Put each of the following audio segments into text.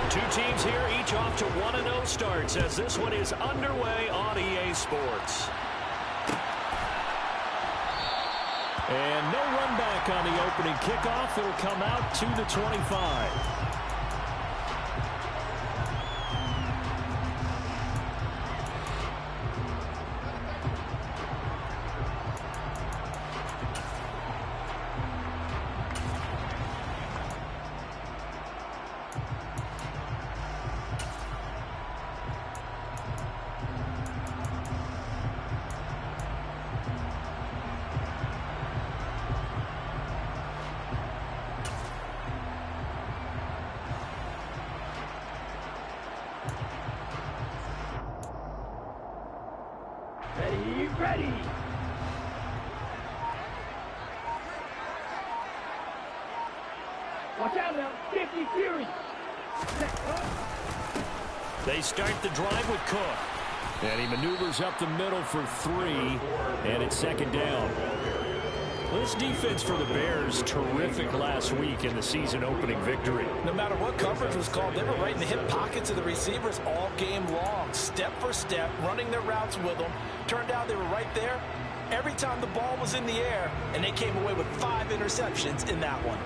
Two teams here, each off to 1-0 starts as this one is underway on EA Sports. And no run back on the opening kickoff. It'll come out to the 25. Ready. Watch out now, 50 Fury. They start the drive with Cook. And he maneuvers up the middle for 3, and it's second down. This defense for the Bears, terrific last week in the season-opening victory. No matter what coverage was called, they were right in the hip pockets of the receivers all game long, step for step, running their routes with them. Turned out they were right there every time the ball was in the air, and they came away with 5 interceptions in that one.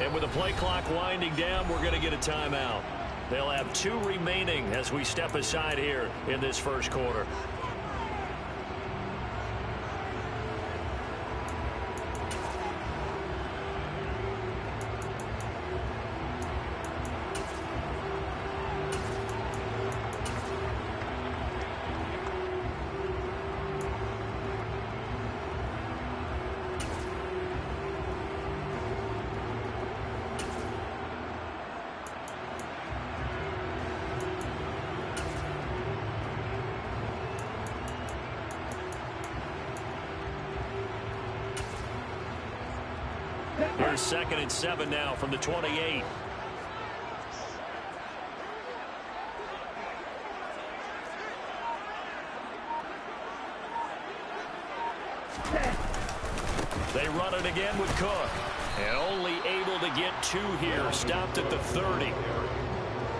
And with the play clock winding down, we're going to get a timeout. They'll have 2 remaining as we step aside here in this first quarter. Here's 2nd and 7 now from the 28. They run it again with Cook. And only able to get 2 here. Stopped at the 30.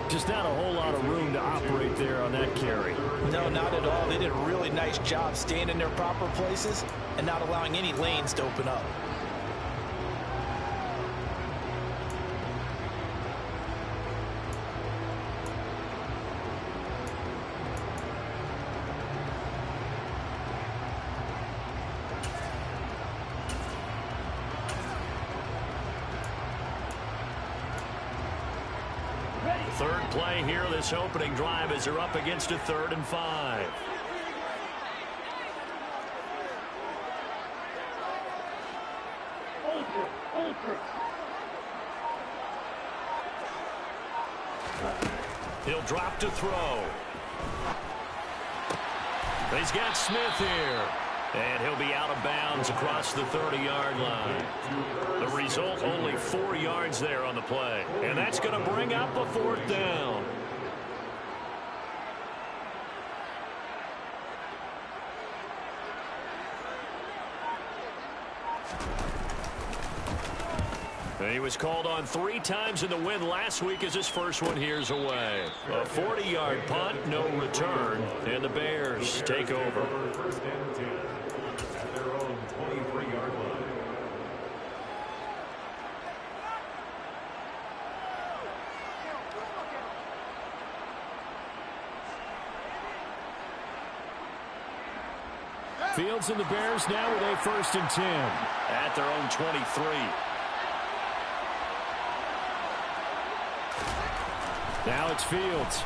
Just not a whole lot of room to operate there on that carry. No, not at all. They did a really nice job staying in their proper places and not allowing any lanes to open up. Third play here, this opening drive, as they're up against a 3rd and 5. He'll drop to throw. He's got Smith here. And he'll be out of bounds across the 30-yard line. The result, only 4 yards there on the play. And that's going to bring up a 4th down. He was called on 3 times in the win last week as his first one here's away. A 40-yard punt, no return, and the Bears take over. Fields and the Bears now with a 1st and 10 at their own 23. Now it's Fields.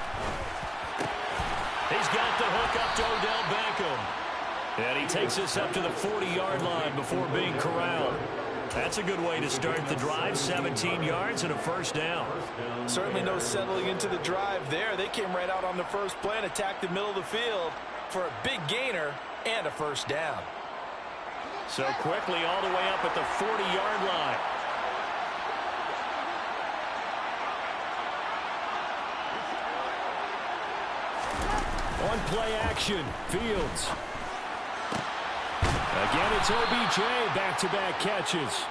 He's got the hook up to Odell Beckham. And he takes us up to the 40-yard line before being corralled. That's a good way to start the drive. 17 yards and a 1st down. Certainly no settling into the drive there. They came right out on the first play and attacked the middle of the field for a big gainer and a 1st down. So quickly all the way up at the 40-yard line. On play action, Fields. Again, it's OBJ, back-to-back catches.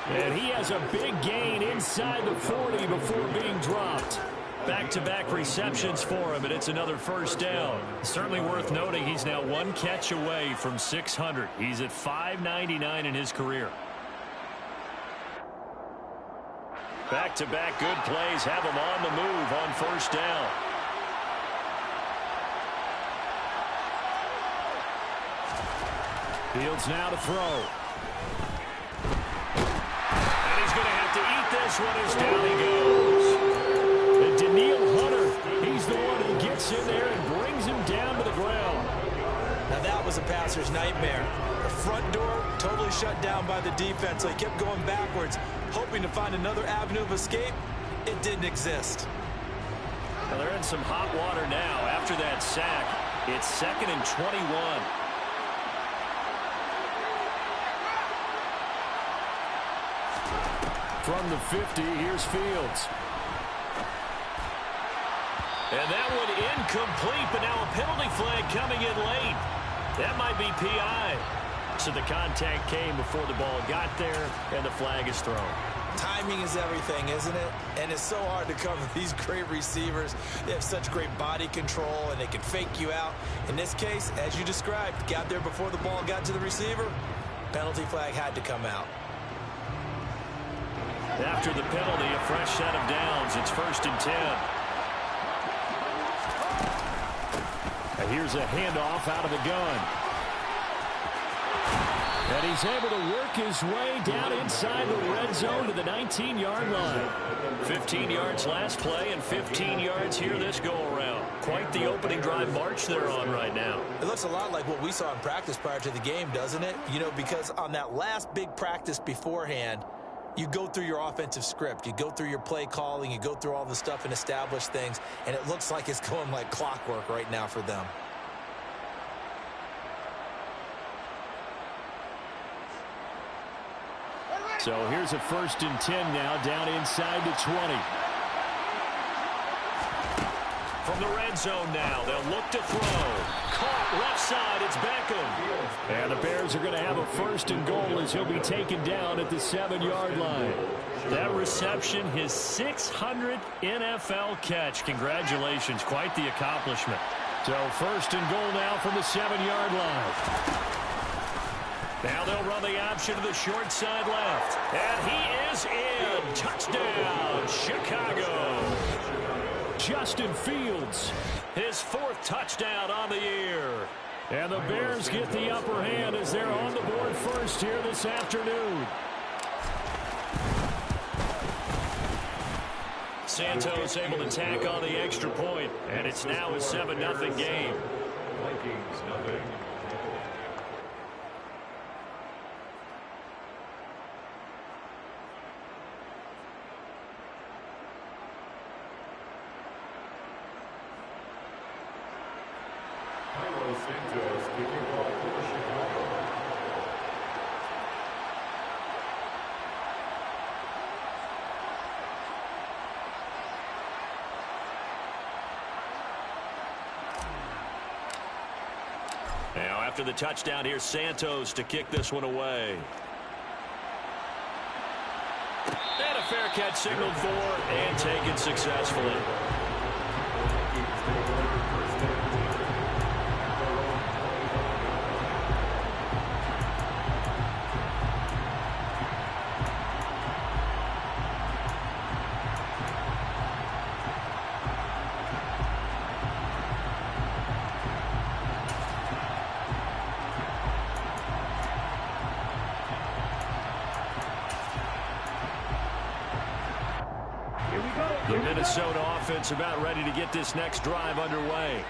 And he has a big gain inside the 40 before being dropped. Back-to-back receptions for him, and it's another first down. Certainly worth noting he's now one catch away from 600. He's at 599 in his career. Back-to-back good plays have him on the move on first down. Fields now to throw. And he's going to have to eat this one as down he goes. And Danielle Hunter, he's the one who gets in there and brings him down to the ground. Now that was a passer's nightmare. The front door totally shut down by the defense, so he kept going backwards, hoping to find another avenue of escape. It didn't exist. Well, they're in some hot water now after that sack. It's 2nd and 21. From the 50, here's Fields. And that one incomplete, but now a penalty flag coming in late. That might be PI. So the contact came before the ball got there, and the flag is thrown. Timing is everything, isn't it? And it's so hard to cover these great receivers. They have such great body control, and they can fake you out. In this case, as you described, got there before the ball got to the receiver. Penalty flag had to come out. After the penalty, a fresh set of downs. It's 1st and 10. And here's a handoff out of the gun. And he's able to work his way down inside the red zone to the 19-yard line. 15 yards last play and 15 yards here this go-around. Quite the opening drive march they're on right now. It looks a lot like what we saw in practice prior to the game, doesn't it? You know, because on that last big practice beforehand, you go through your offensive script. You go through your play calling. You go through all the stuff and establish things. And it looks like it's going like clockwork right now for them. So here's a 1st and 10 now, down inside the 20. From the red zone now, they'll look to throw. Caught left side, it's Beckham. And the Bears are going to have a 1st and goal as he'll be taken down at the 7-yard line. That reception, his 600th NFL catch. Congratulations, quite the accomplishment. So 1st and goal now from the 7-yard line. Now they'll run the option to the short side left. And he is in. Touchdown, Chicago. Justin Fields, his 4th touchdown on the year. And the Bears get the upper hand as they're on the board first here this afternoon. Santos able to tack on the extra point, and it's now a 7-0 game. Vikings, nothing. Santos kicking off for Chicago. Now after the touchdown, here's Santos to kick this one away. And a fair catch signaled for and taken successfully. The Minnesota offense about ready to get this next drive underway.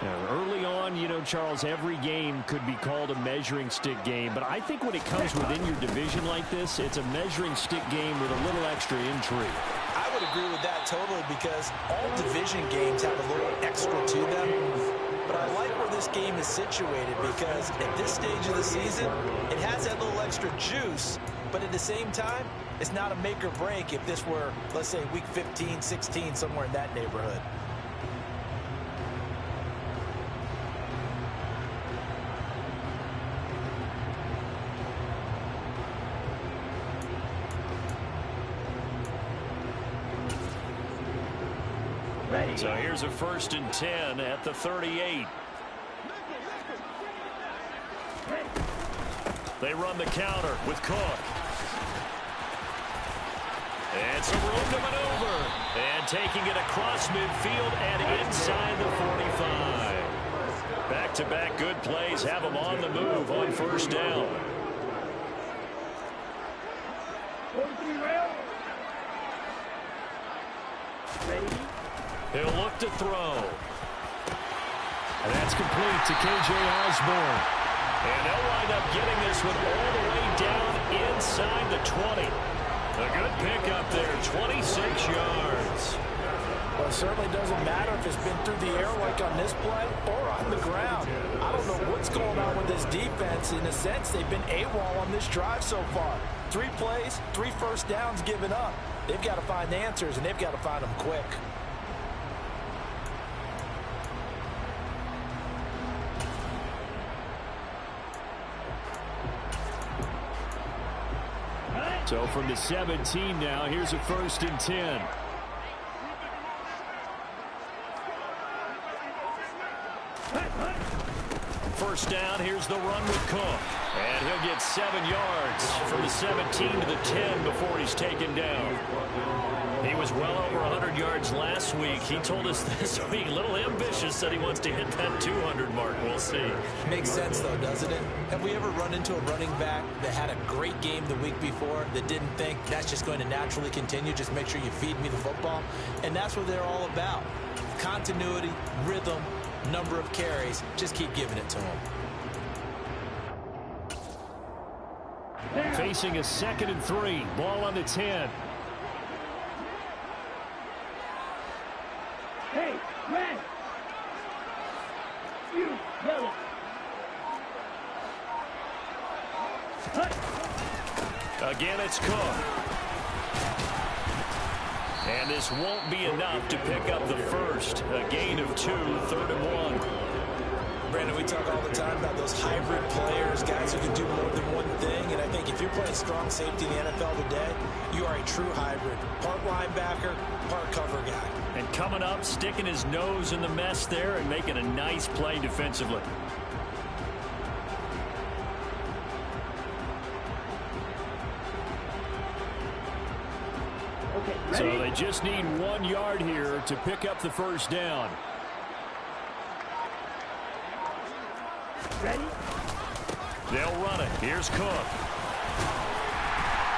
Now, early on, you know, Charles, every game could be called a measuring stick game, but I think when it comes within your division like this, it's a measuring stick game with a little extra intrigue. I would agree with that totally because all division games have a little extra to them. But I like where this game is situated because at this stage of the season, it has that little extra juice, but at the same time, it's not a make or break if this were, let's say, week 15, 16, somewhere in that neighborhood. So here's a 1st and 10 at the 38. They run the counter with Cook. And some room to maneuver. And taking it across midfield and inside the 45. Back-to-back good plays have them on the move on 1st down. He'll look to throw. And that's complete to K.J. Osborne. And they'll wind up getting this one all the way down inside the 20. A good pickup there, 26 yards. Well, it certainly doesn't matter if it's been through the air like on this play or on the ground. I don't know what's going on with this defense. In a sense, they've been AWOL on this drive so far. 3 plays, 3 first downs given up. They've got to find answers, and they've got to find them quick. So from the 17 now, here's a 1st and 10. First down, here's the run with Cook. And he'll get 7 yards from the 17 to the 10 before he's taken down. He was well over 100 yards last week. He told us this week, a little ambitious, said he wants to hit that 200 mark. We'll see. Makes sense, though, doesn't it? Have we ever run into a running back that had a great game the week before that didn't think that's just going to naturally continue? Just make sure you feed me the football. And that's what they're all about. Continuity, rhythm, number of carries. Just keep giving it to him. Facing a 2nd and 3. Ball on the 10. Hey, red! You, yellow! Again, it's Cook. And this won't be enough to pick up the first. A gain of 2, 3rd and 1. Brandon, we talk all the time about those hybrid players, guys who can do more than one thing. And I think if you're playing strong safety in the NFL today, you are a true hybrid. Part linebacker, part cover guy. And coming up, sticking his nose in the mess there and making a nice play defensively. Okay, ready? So they just need 1 yard here to pick up the first down. Ready? They'll run it. Here's Cook.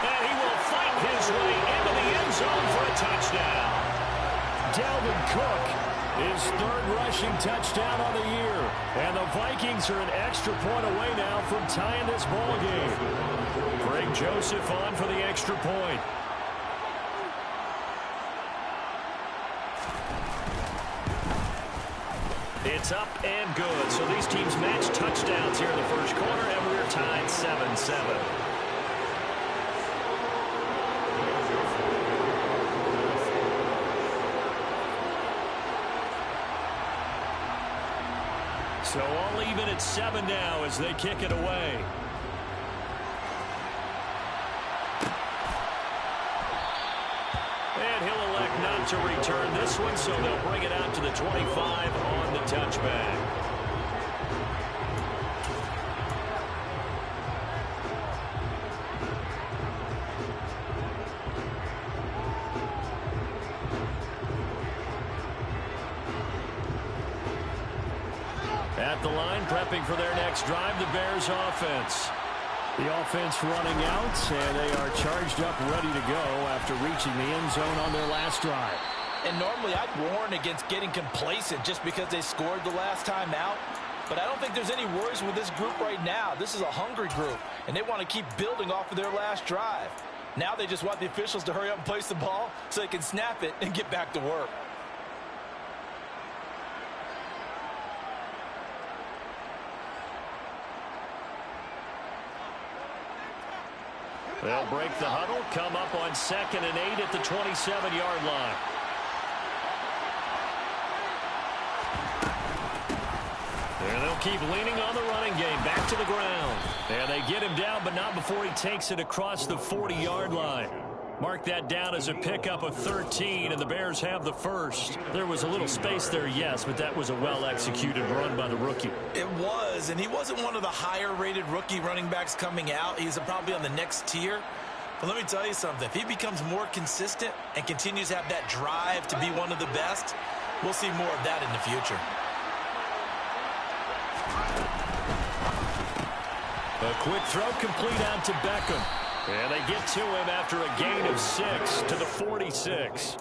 And he will fight his way into the end zone for a touchdown. Dalvin Cook, his 3rd rushing touchdown on the year. And the Vikings are an extra point away now from tying this ball game. Greg Joseph on for the extra point. It's up and good. So these teams match touchdowns here in the first quarter, and we're tied 7-7. So all even at 7 now as they kick it away. And he'll elect not to return this one, so they'll bring it out to the 25 on the touchback. At the line, prepping for their next drive, the Bears offense. The offense running out, and they are charged up, ready to go after reaching the end zone on their last drive. And normally I'd warn against getting complacent just because they scored the last time out. But I don't think there's any worries with this group right now. This is a hungry group, and they want to keep building off of their last drive. Now they just want the officials to hurry up and place the ball so they can snap it and get back to work. They'll break the huddle, come up on 2nd and 8 at the 27-yard line. And they'll keep leaning on the running game, back to the ground. And they get him down, but not before he takes it across the 40-yard line. Mark that down as a pickup of 13, and the Bears have the first. There was a little space there, yes, but that was a well-executed run by the rookie. It was, and he wasn't one of the higher-rated rookie running backs coming out. He's probably on the next tier. But let me tell you something. If he becomes more consistent and continues to have that drive to be one of the best, we'll see more of that in the future. A quick throw complete out to Beckham. And they get to him after a gain of 6 to the 46.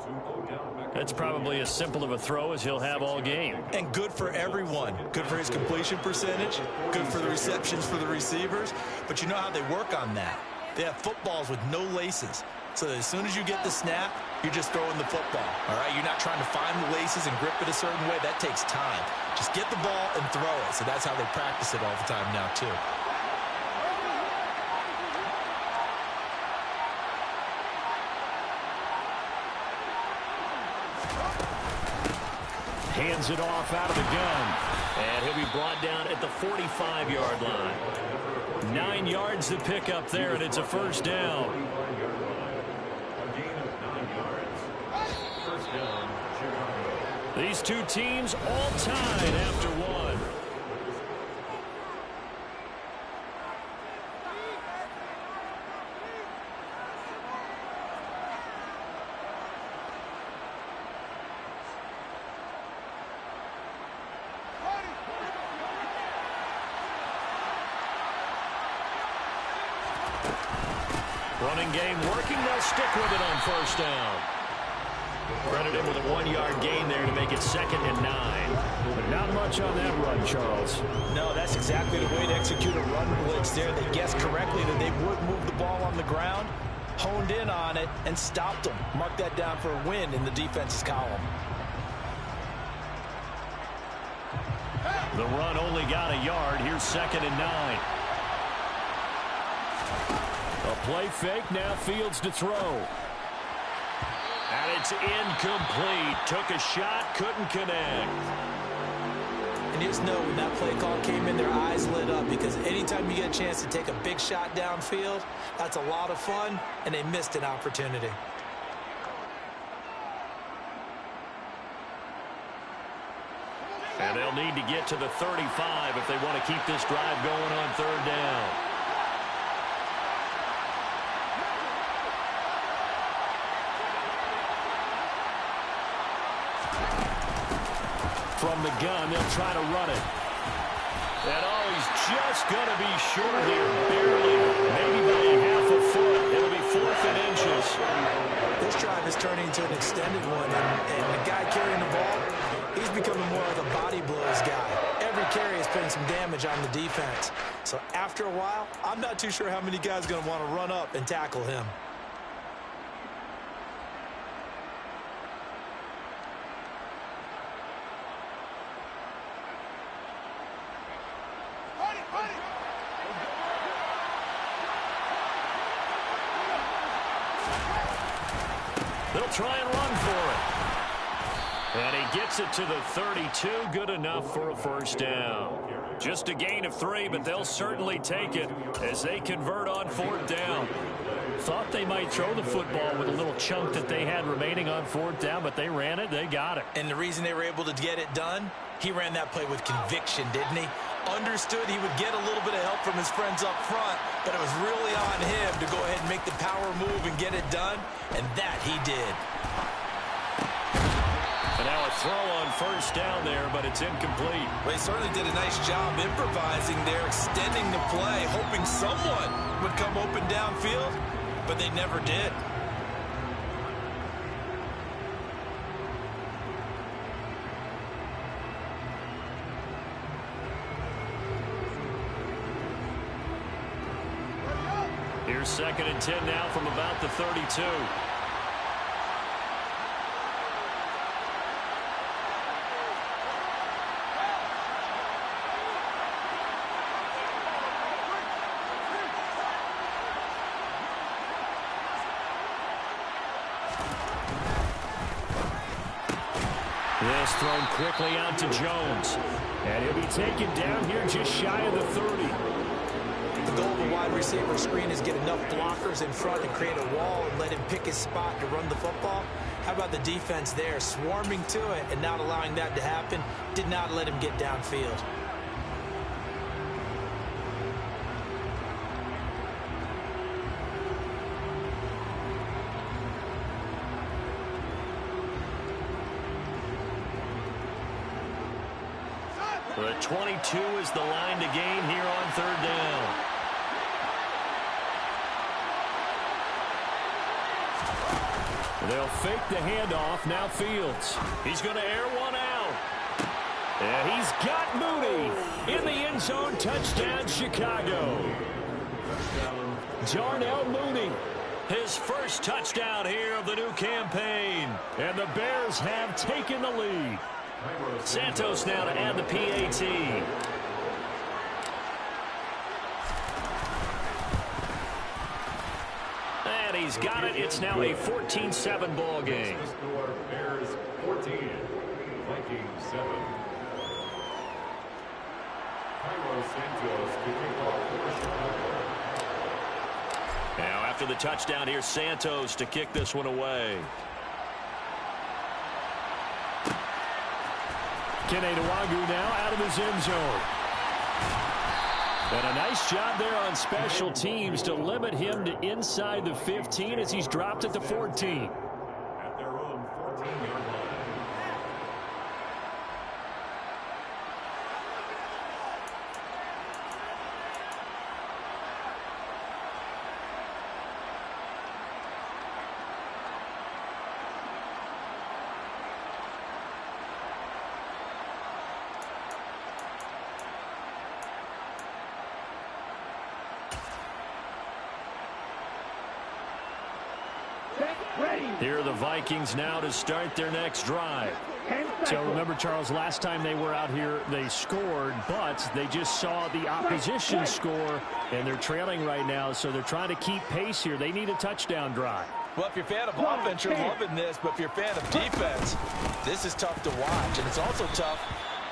That's probably as simple of a throw as he'll have all game. And good for everyone. Good for his completion percentage. Good for the receptions for the receivers. But you know how they work on that. They have footballs with no laces. So that as soon as you get the snap, you're just throwing the football. All right? You're not trying to find the laces and grip it a certain way. That takes time. Just get the ball and throw it. So that's how they practice it all the time now, too. Hands it off out of the gun. And he'll be brought down at the 45-yard line. 9 yards to pick up there, and it's a first down. These two teams all tied after one. Running game working. They'll stick with it on first down. Credit him with a 1-yard gain there to make it 2nd and 9. But not much on that run, Charles. No, that's exactly the way to execute a run blitz there. They guessed correctly that they would move the ball on the ground, honed in on it, and stopped them. Mark that down for a win in the defense's column. The run only got a yard. Here's 2nd and 9. A play fake, now Fields to throw. And it's incomplete. Took a shot, couldn't connect. And you just know when that play call came in, their eyes lit up, because anytime you get a chance to take a big shot downfield, that's a lot of fun, and they missed an opportunity. And they'll need to get to the 35 if they want to keep this drive going on 3rd down. From the gun, they'll try to run it. And oh, he's just going to be short here, barely, maybe by a half a foot. It'll be 4th and inches. This drive is turning into an extended one, and the guy carrying the ball, he's becoming more like a body blows guy. Every carry is putting some damage on the defense. So after a while, I'm not too sure how many guys are going to want to run up and tackle him. They'll try and run for it. And he gets it to the 32. Good enough for a first down. Just a gain of 3, but they'll certainly take it as they convert on 4th down. Thought they might throw the football with a little chunk that they had remaining on 4th down, but they ran it. They got it. And the reason they were able to get it done, he ran that play with conviction, didn't he? Understood he would get a little bit of help from his friends up front, but it was really on him to go ahead and make the power move and get it done, and that he did. And now a throw on first down there, but it's incomplete. Well, he certainly did a nice job improvising there, extending the play, hoping someone would come open downfield, but they never did. Here's 2nd and 10 now from about the 32. This thrown quickly out to Jones. And he'll be taken down here just shy of the 30. goal of a wide receiver screen is get enough blockers in front and create a wall and let him pick his spot to run the football. How about the defense there, swarming to it and not allowing that to happen? Did not let him get downfield. The 22 is the line to gain here on third down. They'll fake the handoff. Now Fields. He's going to air one out. And he's got Mooney in the end zone. Touchdown, Chicago. Darnell Mooney. His first touchdown here of the new campaign. And the Bears have taken the lead. Santos now to add the PAT. And he's got it. It's now a 14-7 ball game. Bears 14, Vikings 7. Cairo Santos kicking off for Chicago. Now after the touchdown, here's Santos to kick this one away. Kene Nwangwu now out of his end zone. And a nice job there on special teams to limit him to inside the 15 as he's dropped it to 14. At their own 14-yard line. Here are the Vikings now to start their next drive. So remember, Charles, last time they were out here, they scored, but they just saw the opposition score, and they're trailing right now, so they're trying to keep pace here. They need a touchdown drive. Well, if you're a fan of offense, you're loving this, but if you're a fan of defense, this is tough to watch, and it's also tough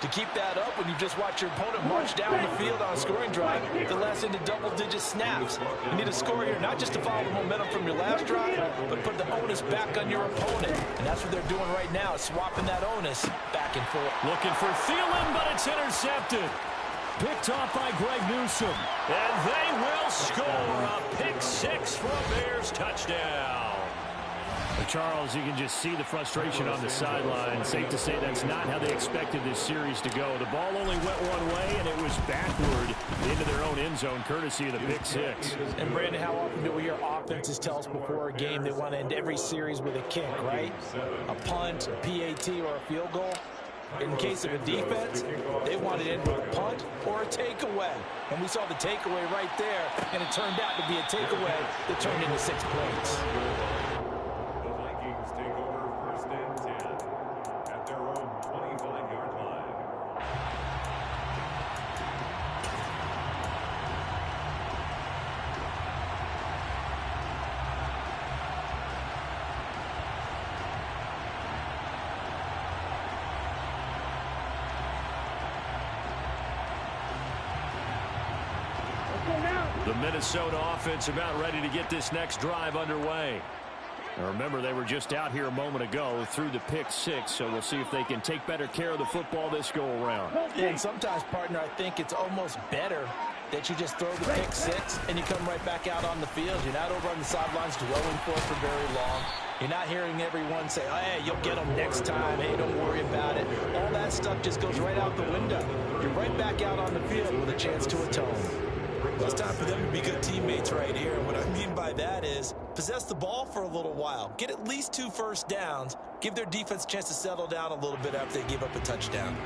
to keep that up when you just watch your opponent march down the field on a scoring drive that lasts into double-digit snaps. You need a score here, not just to follow the momentum from your last drive, but put the onus back on your opponent. And that's what they're doing right now, swapping that onus back and forth. Looking for Thielen, but it's intercepted. Picked off by Greg Newsome. And they will score a pick six for a Bears touchdown. Charles, you can just see the frustration on the sideline. Safe to say that's not how they expected this series to go. The ball only went one way, and it was backward into their own end zone, courtesy of the pick six. And, Brandon, how often do we hear offenses tell us before a game they want to end every series with a kick, right? A punt, a PAT, or a field goal. In case of a defense, they want to end with a punt or a takeaway. And we saw the takeaway right there, and it turned out to be a takeaway that turned into 6 points. Take over first and 10 at their own 25-yard line. The Minnesota offense about ready to get this next drive underway. Now remember, they were just out here a moment ago through the pick six, so we'll see if they can take better care of the football this go-around. Yeah, and sometimes, partner, I think it's almost better that you just throw the pick six and you come right back out on the field. You're not over on the sidelines dwelling for very long. You're not hearing everyone say, oh, hey, you'll get them next time. Hey, don't worry about it. All that stuff just goes right out the window. You're right back out on the field with a chance to atone. Well, it's time for them to be good teammates right here. And what I mean by that is possess the ball for a little while. Get at least 2 first downs. Give their defense a chance to settle down a little bit after they give up a touchdown.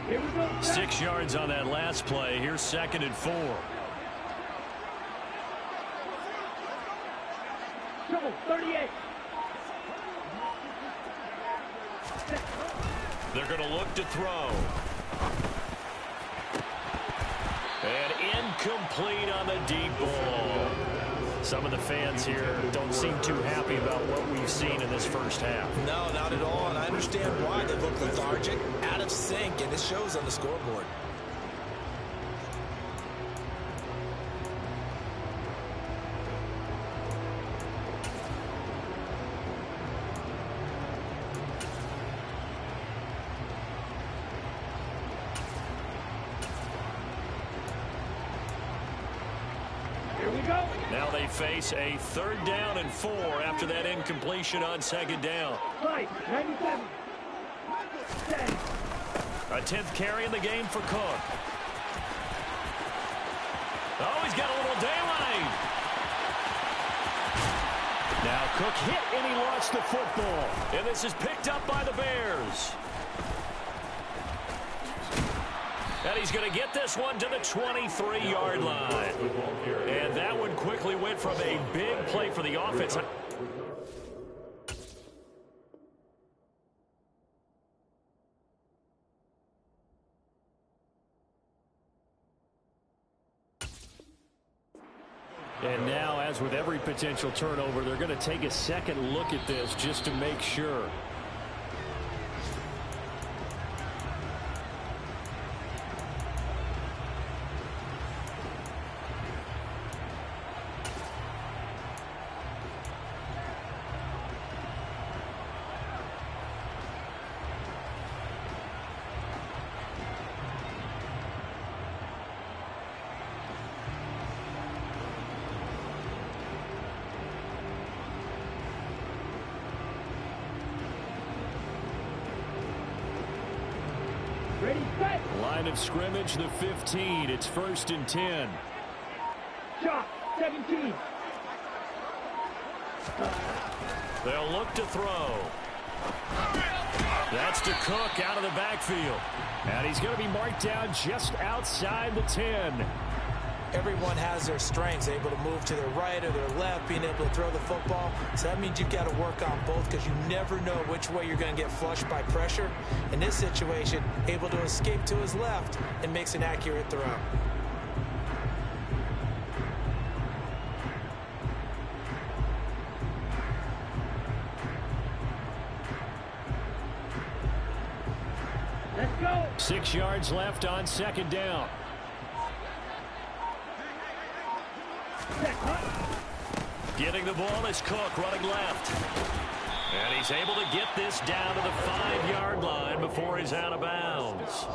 Here we go. 6 yards on that last play. Here's 2nd and 4. Trouble, 38. They're going to look to throw. And incomplete on the deep ball. Some of the fans here don't seem too happy about what we've seen in this first half. No, not at all, and I understand why. They look lethargic, out of sync, and it shows on the scoreboard. Now they face a 3rd down and 4 after that incompletion on 2nd down. 97. A 10th carry in the game for Cook. Oh, he's got a little daylight. Now Cook hit and he lost the football. And this is picked up by the Bears. And he's going to get this one to the 23-yard line. And that one quickly went from a big play for the offense. And now, as with every potential turnover, they're going to take a second look at this just to make sure. Ready, set. Line of scrimmage, the 15. It's 1st and 10. Shot, 17. They'll look to throw. That's to Cook out of the backfield. And he's going to be marked down just outside the 10. Everyone has their strengths, able to move to their right or their left, being able to throw the football. So that means you've got to work on both because you never know which way you're going to get flushed by pressure. In this situation, able to escape to his left and makes an accurate throw. Let's go. 6 yards left on 2nd down. Getting the ball is Cook running left. And he's able to get this down to the 5-yard line before he's out of bounds.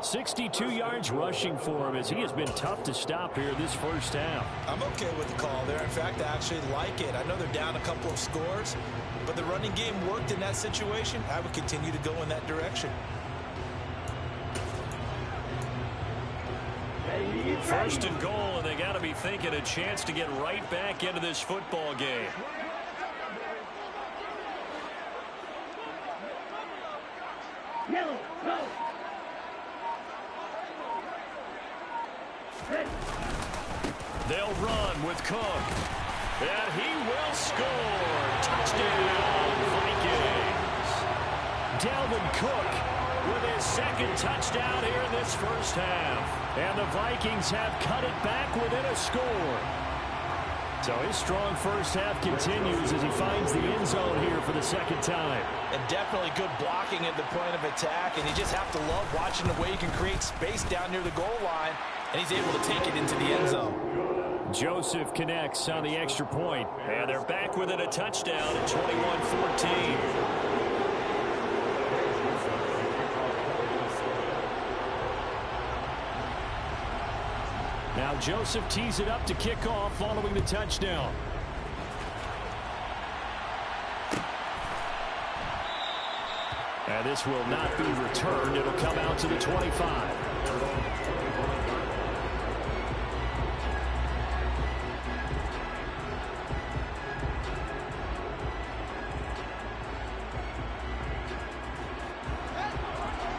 62 yards rushing for him as he has been tough to stop here this first half. I'm okay with the call there. In fact, I actually like it. I know they're down a couple of scores, but the running game worked in that situation. I would continue to go in that direction. 1st and goal, and they got to be thinking a chance to get right back into this football game. Yellow, go. They'll run with Cook. And he will score. Touchdown, Vikings. Dalvin Cook with his 2nd touchdown here in this first half. And the Vikings have cut it back within a score. So his strong first half continues as he finds the end zone here for the 2nd time. And definitely good blocking at the point of attack, and you just have to love watching the way you can create space down near the goal line, and he's able to take it into the end zone. Joseph connects on the extra point, and they're back within a touchdown at 21-14. Now Joseph tees it up to kick off following the touchdown. And this will not be returned. It'll come out to the 25.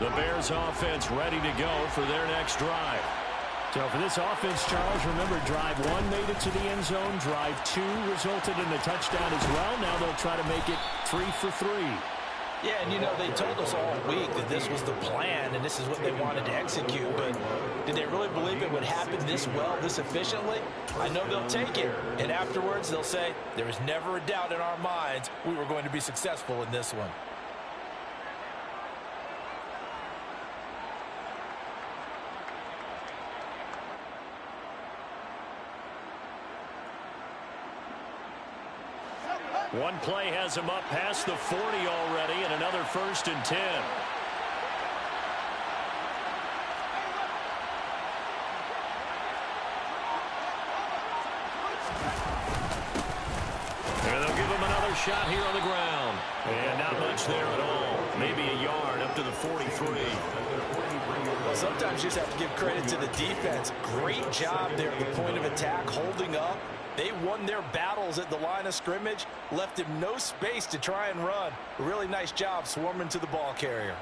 The Bears offense ready to go for their next drive. So for this offense, Charles, remember, drive 1 made it to the end zone. Drive 2 resulted in a touchdown as well. Now they'll try to make it 3 for 3. Yeah, and you know, they told us all week that this was the plan and this is what they wanted to execute, but did they really believe it would happen this well, this efficiently? I know they'll take it, and afterwards they'll say, there was never a doubt in our minds we were going to be successful in this one. One play has him up past the 40 already, and another 1st and 10. And they'll give him another shot here on the ground. And not much there at all. Maybe a yard up to the 43. Well, sometimes you just have to give credit to the defense. Great job there at the point of attack, holding up. They won their battles at the line of scrimmage, left him no space to try and run. A really nice job swarming to the ball carrier.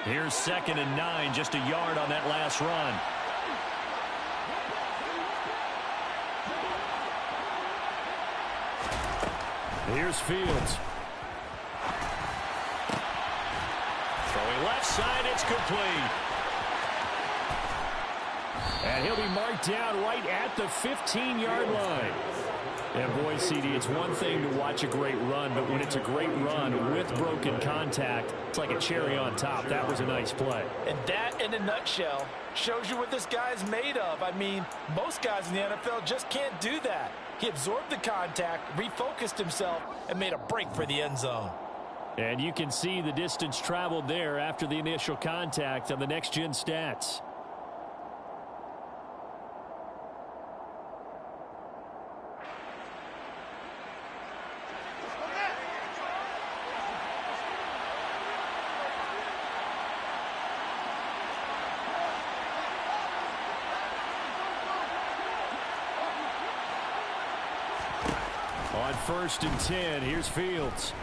Here's 2nd and 9, just a yard on that last run. Here's Fields. Throwing left side, it's complete. And he'll be marked down right at the 15-yard line. And boy, CD, it's one thing to watch a great run, but when it's a great run with broken contact, it's like a cherry on top. That was a nice play. And that, in a nutshell, shows you what this guy's made of. I mean, most guys in the NFL just can't do that. He absorbed the contact, refocused himself, and made a break for the end zone. And you can see the distance traveled there after the initial contact on the next-gen stats. On 1st and 10, here's Fields.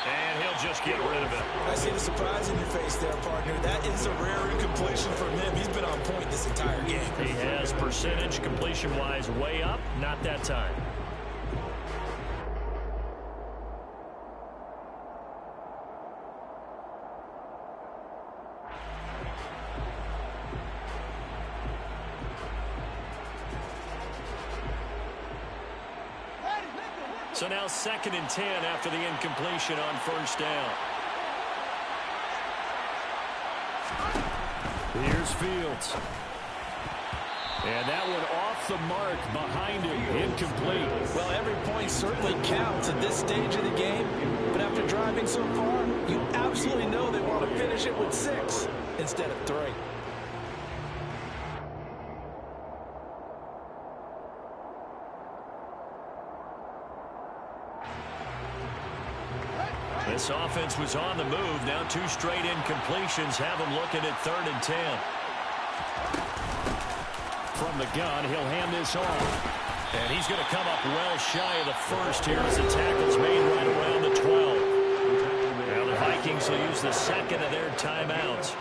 And he'll just get rid of it. I see the surprise in your face there, partner. That is a rare incompletion from him. He's been on point this entire game. He has percentage completion-wise way up, not that time. So now 2nd and 10 after the incompletion on 1st down. Here's Fields. And that one off the mark behind him, incomplete. Well, every point certainly counts at this stage of the game, but after driving so far, you absolutely know they want to finish it with 6 instead of 3. This offense was on the move. Now 2 straight incompletions have them looking at 3rd and 10. From the gun, he'll hand this off. And he's going to come up well shy of the 1st here as the tackle's made right around the 12. Now the Vikings will use the 2nd of their timeouts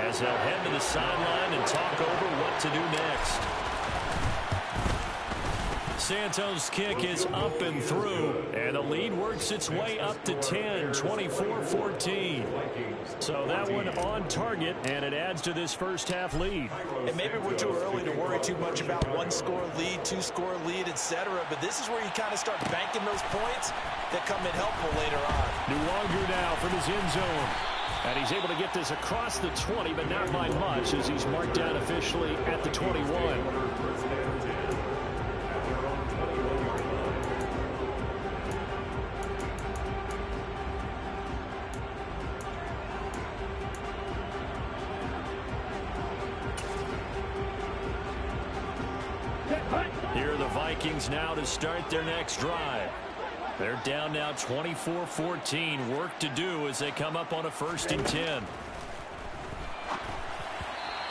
as they'll head to the sideline and talk over what to do next. Santos' kick is up and through, and the lead works its way up to 10, 24-14. So that one on target, and it adds to this first half lead. And maybe we're too early to worry too much about 1-score lead, 2-score lead, etc. But this is where you kind of start banking those points that come in helpful later on. Nwogu now from his end zone. And he's able to get this across the 20, but not by much as he's marked down officially at the 21. Here are the Vikings now to start their next drive. They're down now 24-14. Work to do as they come up on a 1st and 10.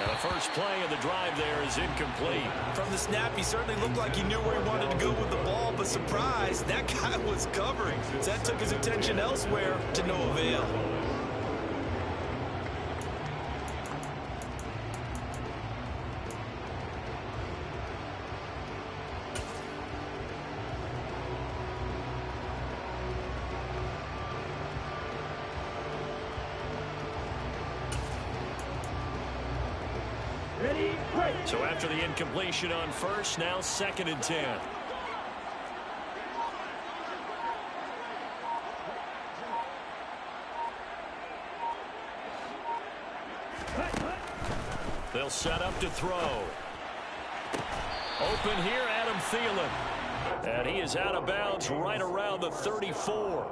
And the first play of the drive there is incomplete. From the snap, he certainly looked like he knew where he wanted to go with the ball, but surprise, that guy was covering. So that took his attention elsewhere to no avail. So after the incompletion on first, now 2nd and 10. They'll set up to throw. Open here, Adam Thielen. And he is out of bounds right around the 34.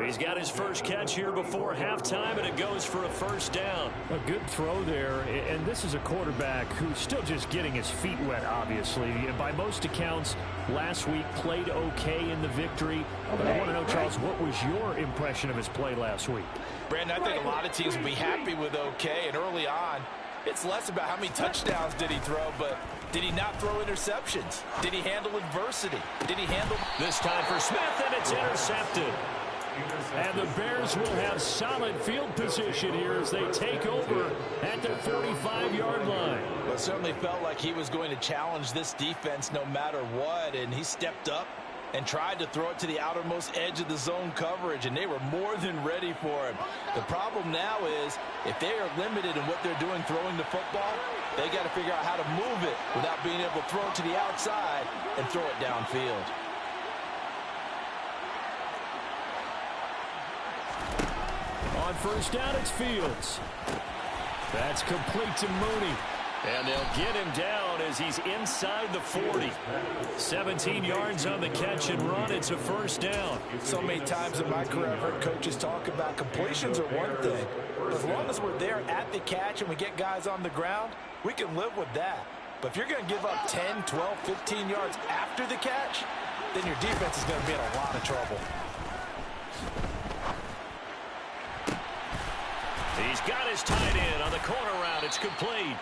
He's got his first catch here before halftime, and it goes for a first down. A good throw there, and this is a quarterback who's still just getting his feet wet, obviously. And by most accounts, last week played okay in the victory. But I want to know, Charles, what was your impression of his play last week? Brandon, I think a lot of teams will be happy with okay, and early on, it's less about how many touchdowns did he throw, but did he not throw interceptions? Did he handle adversity? Did he handle... This time for Smith, and it's intercepted. And the Bears will have solid field position here as they take over at the 45-yard line. Well, it certainly felt like he was going to challenge this defense no matter what, and he stepped up and tried to throw it to the outermost edge of the zone coverage, and they were more than ready for him. The problem now is if they are limited in what they're doing throwing the football, they got to figure out how to move it without being able to throw it to the outside and throw it downfield. On first down, it's Fields. That's complete to Mooney. And they'll get him down as he's inside the 40. 17 yards on the catch and run. It's a first down. So many times in my career, I've heard coaches talk about completions are one thing. But as long as we're there at the catch and we get guys on the ground, we can live with that. But if you're going to give up 10, 12, 15 yards after the catch, then your defense is going to be in a lot of trouble. He's got his tight end on the corner route. It's complete.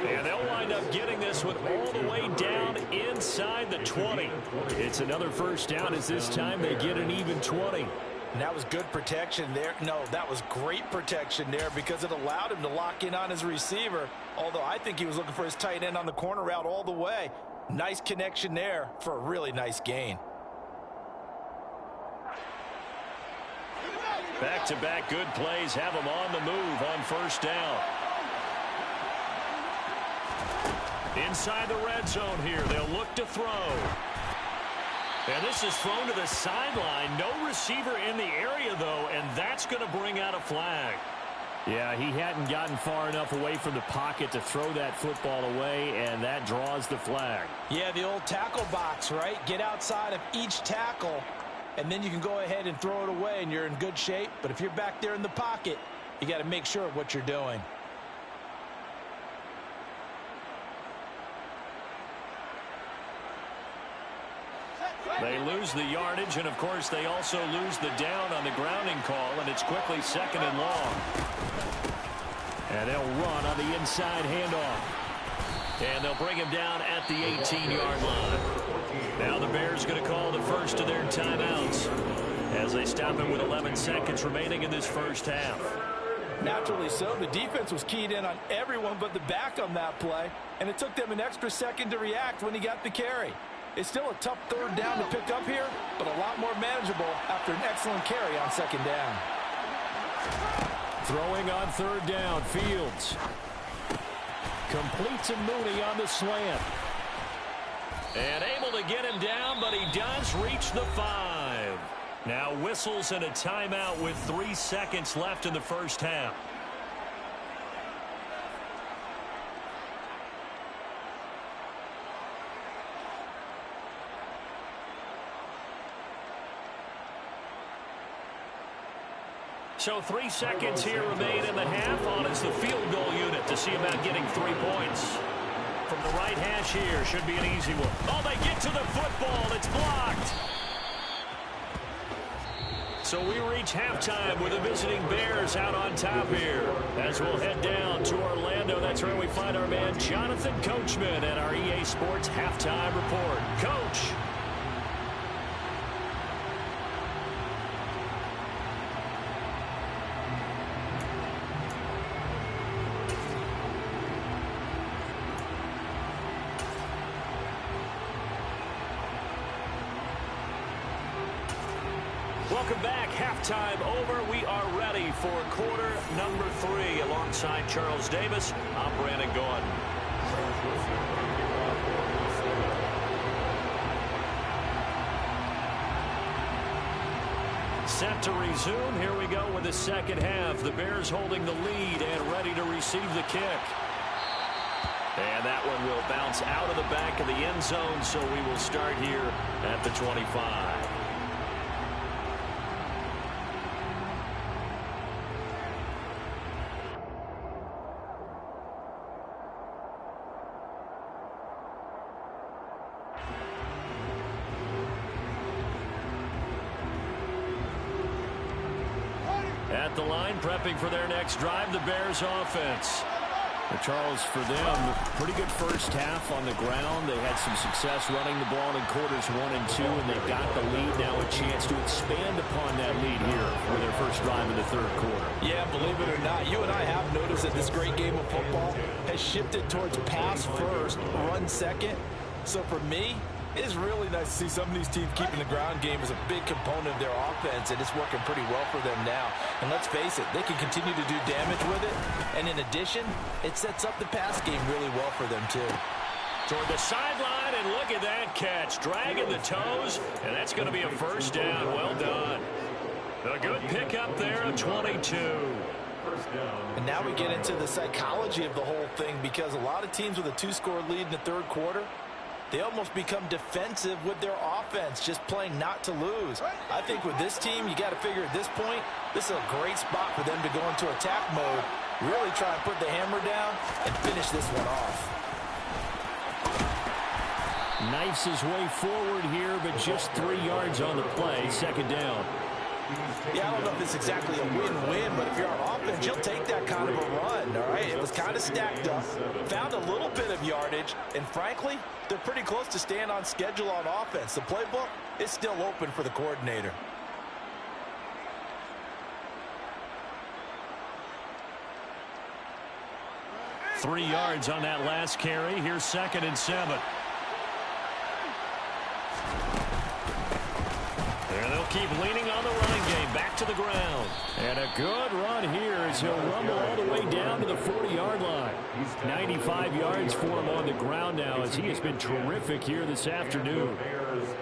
And they'll wind up getting this one all the way down inside the 20. It's another first down as this time they get an even 20. And that was good protection there. No, that was great protection there because it allowed him to lock in on his receiver. Although I think he was looking for his tight end on the corner route all the way. Nice connection there for a really nice gain. Back-to-back good plays have them on the move on first down. Inside the red zone here, they'll look to throw. And this is thrown to the sideline. No receiver in the area, though, and that's going to bring out a flag. Yeah, he hadn't gotten far enough away from the pocket to throw that football away, and that draws the flag. Yeah, the old tackle box, right? Get outside of each tackle, and then you can go ahead and throw it away, and you're in good shape. But if you're back there in the pocket, you got to make sure of what you're doing. They lose the yardage, and, of course, they also lose the down on the grounding call, and it's quickly second and long. And they'll run on the inside handoff. And they'll bring him down at the 18-yard line. Now the Bears going to call the first of their timeouts as they stop him with 11 seconds remaining in this first half. Naturally so. The defense was keyed in on everyone but the back on that play, and it took them an extra second to react when he got the carry. It's still a tough third down to pick up here, but a lot more manageable after an excellent carry on second down. Throwing on third down, Fields. Complete to Mooney on the slant. And able to get him down, but he does reach the 5. Now whistles and a timeout with 3 seconds left in the first half. So 3 seconds here remain in the half. On is the field goal unit to see about getting 3 points. From the right hash here, should be an easy one. Oh, they get to the football. It's blocked. So we reach halftime with the visiting Bears out on top here. As we'll head down to Orlando, that's where we find our man Jonathan Coachman at our EA Sports Halftime Report. Coach. Welcome back. Halftime over. We are ready for quarter number 3. Alongside Charles Davis, I'm Brandon Gaudin. Set to resume. Here we go with the second half. The Bears holding the lead and ready to receive the kick. And that one will bounce out of the back of the end zone, so we will start here at the 25. At the line, prepping for their next drive, the Bears offense. Charles, for them, pretty good first half on the ground. They had some success running the ball in quarters 1 and 2, and they got the lead. Now a chance to expand upon that lead here for their first drive in the third quarter. Yeah, believe it or not, you and I have noticed that this great game of football has shifted towards pass first, run second. So for me, it is really nice to see some of these teams keeping the ground game as a big component of their offense, and it's working pretty well for them now. And let's face it, they can continue to do damage with it. And in addition, it sets up the pass game really well for them, too. Toward the sideline, and look at that catch. Dragging the toes, and that's going to be a first down. Well done. A good pickup there, a 22. And now we get into the psychology of the whole thing, because a lot of teams with a 2-score lead in the third quarter, they almost become defensive with their offense, just playing not to lose. I think with this team, you got to figure at this point, this is a great spot for them to go into attack mode, really try and put the hammer down and finish this one off. Knifes his way forward here, but just 3 yards on the play. Second down. Yeah, I don't know if it's exactly a win-win, but if you're on offense, you'll take that kind of a run, all right? It was kind of stacked up, found a little bit of yardage, and frankly, they're pretty close to staying on schedule on offense. The playbook is still open for the coordinator. Three yards on that last carry. Here's 2nd and 7. And they'll keep leaning on the running game. Back to the ground. And a good run here as he'll rumble all the way down to the 40-yard line. 95 yards for him on the ground now, as he has been terrific here this afternoon.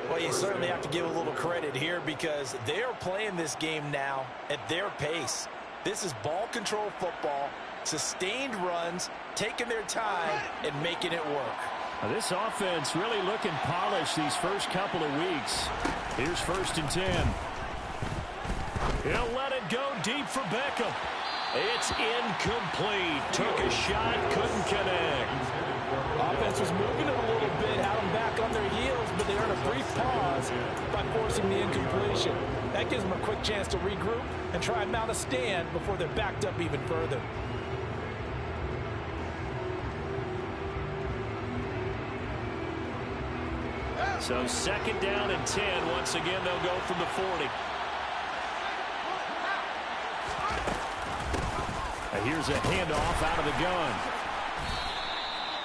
Well, you certainly have to give a little credit here, because they are playing this game now at their pace. This is ball control football, sustained runs, taking their time, and making it work. Now, this offense really looking polished these first couple of weeks. Here's 1st and 10. He'll let it go deep for Beckham. It's incomplete. Took a shot, couldn't connect. Offense was moving it a little bit, had them back on their heels, but they earned a brief pause by forcing the incompletion. That gives them a quick chance to regroup and try and mount a stand before they're backed up even further. So 2nd down and 10. Once again, they'll go from the 40. Here's a handoff out of the gun.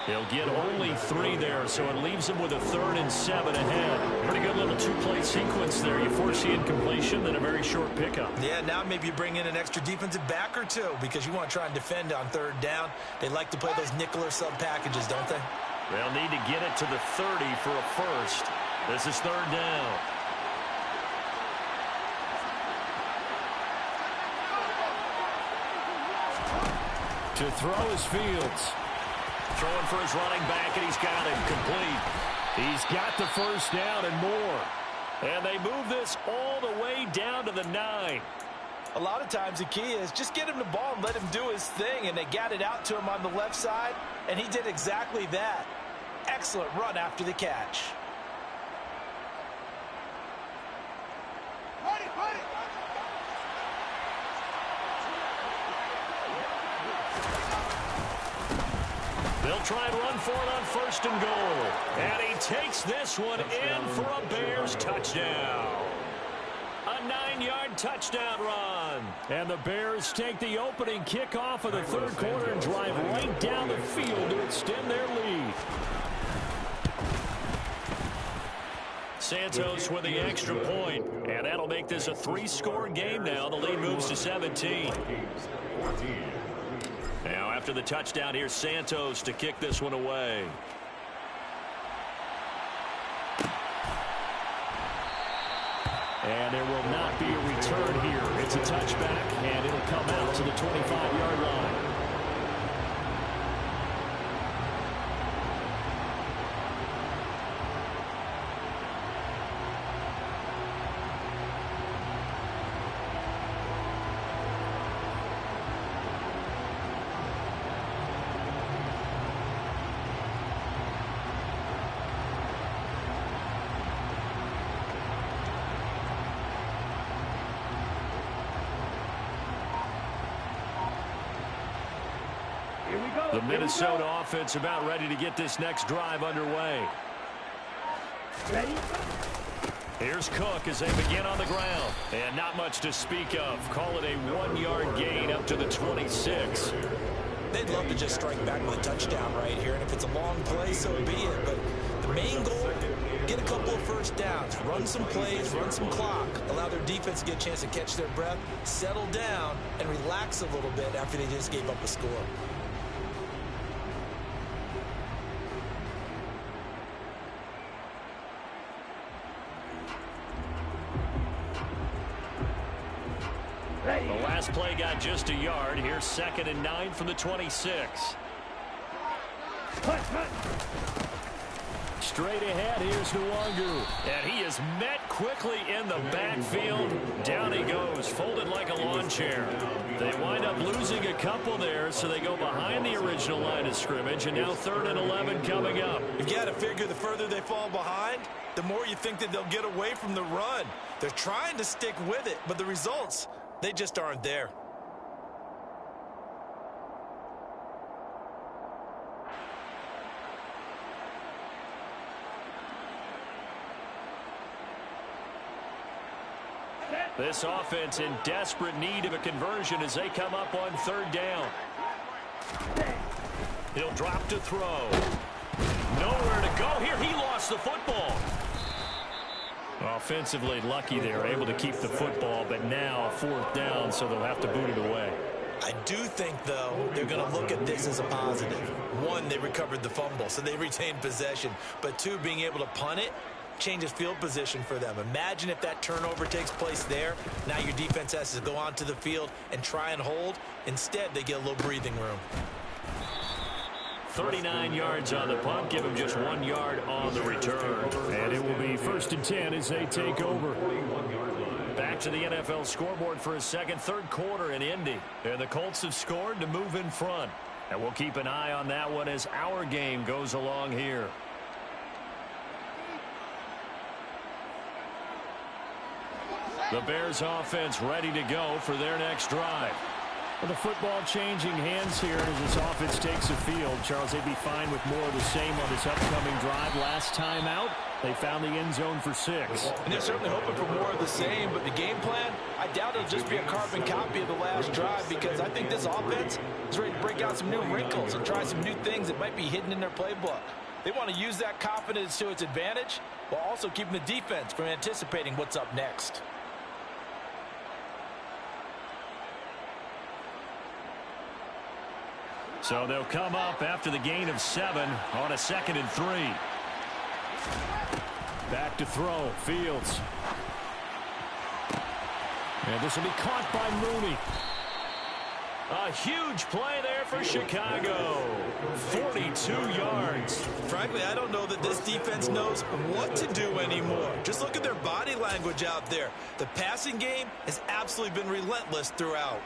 He'll get only 3 there, so it leaves him with a 3rd and 7 ahead. Pretty good little 2-play sequence there. You force the incompletion, then a very short pickup. Yeah, now maybe you bring in an extra defensive back or two, because you want to try and defend on 3rd down. They like to play those nickel or sub packages, don't they? They'll need to get it to the 30 for a first. This is 3rd down. To throw is Fields. Throwing for his running back, and he's got him complete. He's got the first down and more. And they move this all the way down to the 9. A lot of times the key is just get him the ball and let him do his thing, and they got it out to him on the left side, and he did exactly that. Excellent run after the catch. They'll try and run for it on 1st and goal. And he takes this one in for a Bears touchdown. A 9-yard touchdown run. And the Bears take the opening kickoff of the third quarter and drive right down the field to extend their lead. Santos with the extra point. And that'll make this a 3-score game now. The lead moves to 17. Now after the touchdown, here's Santos to kick this one away. And there will not be a return It's a touchback, and it'll come out to the 25-yard line. The Minnesota offense about ready to get this next drive underway. Ready? Here's Cook as they begin on the ground. And not much to speak of. Call it a 1-yard gain up to the 26. They'd love to just strike back with a touchdown right here. And if it's a long play, so be it. But the main goal, get a couple of first downs. Run some plays, run some clock. Allow their defense to get a chance to catch their breath, settle down, and relax a little bit after they just gave up a score. The last play got just a yard. Here's 2nd and 9 from the 26. Straight ahead, here's Nwangu. And he is met quickly in the backfield. Down he goes, folded like a lawn chair. They wind up losing a couple there, so they go behind the original line of scrimmage, and now 3rd and 11 coming up. You've got to figure the further they fall behind, the more you think that they'll get away from the run. They're trying to stick with it, but the results, they just aren't there. This offense in desperate need of a conversion as they come up on 3rd down. He'll drop to throw. Nowhere to go here. He lost the football. Offensively lucky they're able to keep the football, but now 4th down, so they'll have to boot it away. I do think, though, they're going to look at this as a positive. 1, they recovered the fumble, so they retained possession. But 2, being able to punt it changes field position for them. Imagine if that turnover takes place there. Now your defense has to go onto the field and try and hold. Instead, they get a little breathing room. 39 yards on the punt, give him just 1 yard on the return. And it will be 1st and 10 as they take over. Back to the NFL scoreboard for a second, 3rd quarter in Indy. And the Colts have scored to move in front. And we'll keep an eye on that one as our game goes along here. The Bears offense ready to go for their next drive. Well, the football changing hands here as this offense takes the field. Charles, they'd be fine with more of the same on this upcoming drive. Last time out, they found the end zone for 6. And they're certainly hoping for more of the same, but the game plan, I doubt it'll just be a carbon copy of the last drive, because I think this offense is ready to break out some new wrinkles and try some new things that might be hidden in their playbook. They want to use that confidence to its advantage while also keeping the defense from anticipating what's up next. So they'll come up after the gain of 7 on a 2nd and 3. Back to throw. Fields. And this will be caught by Mooney. A huge play there for Chicago. 42 yards. Frankly, I don't know that this defense knows what to do anymore. Just look at their body language out there. The passing game has absolutely been relentless throughout.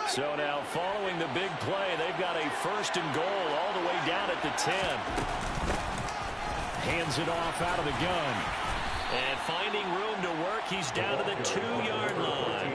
So now following the big play, they've got a 1st and goal all the way down at the 10. Hands it off out of the gun. And finding room to work, he's down to the 2-yard line.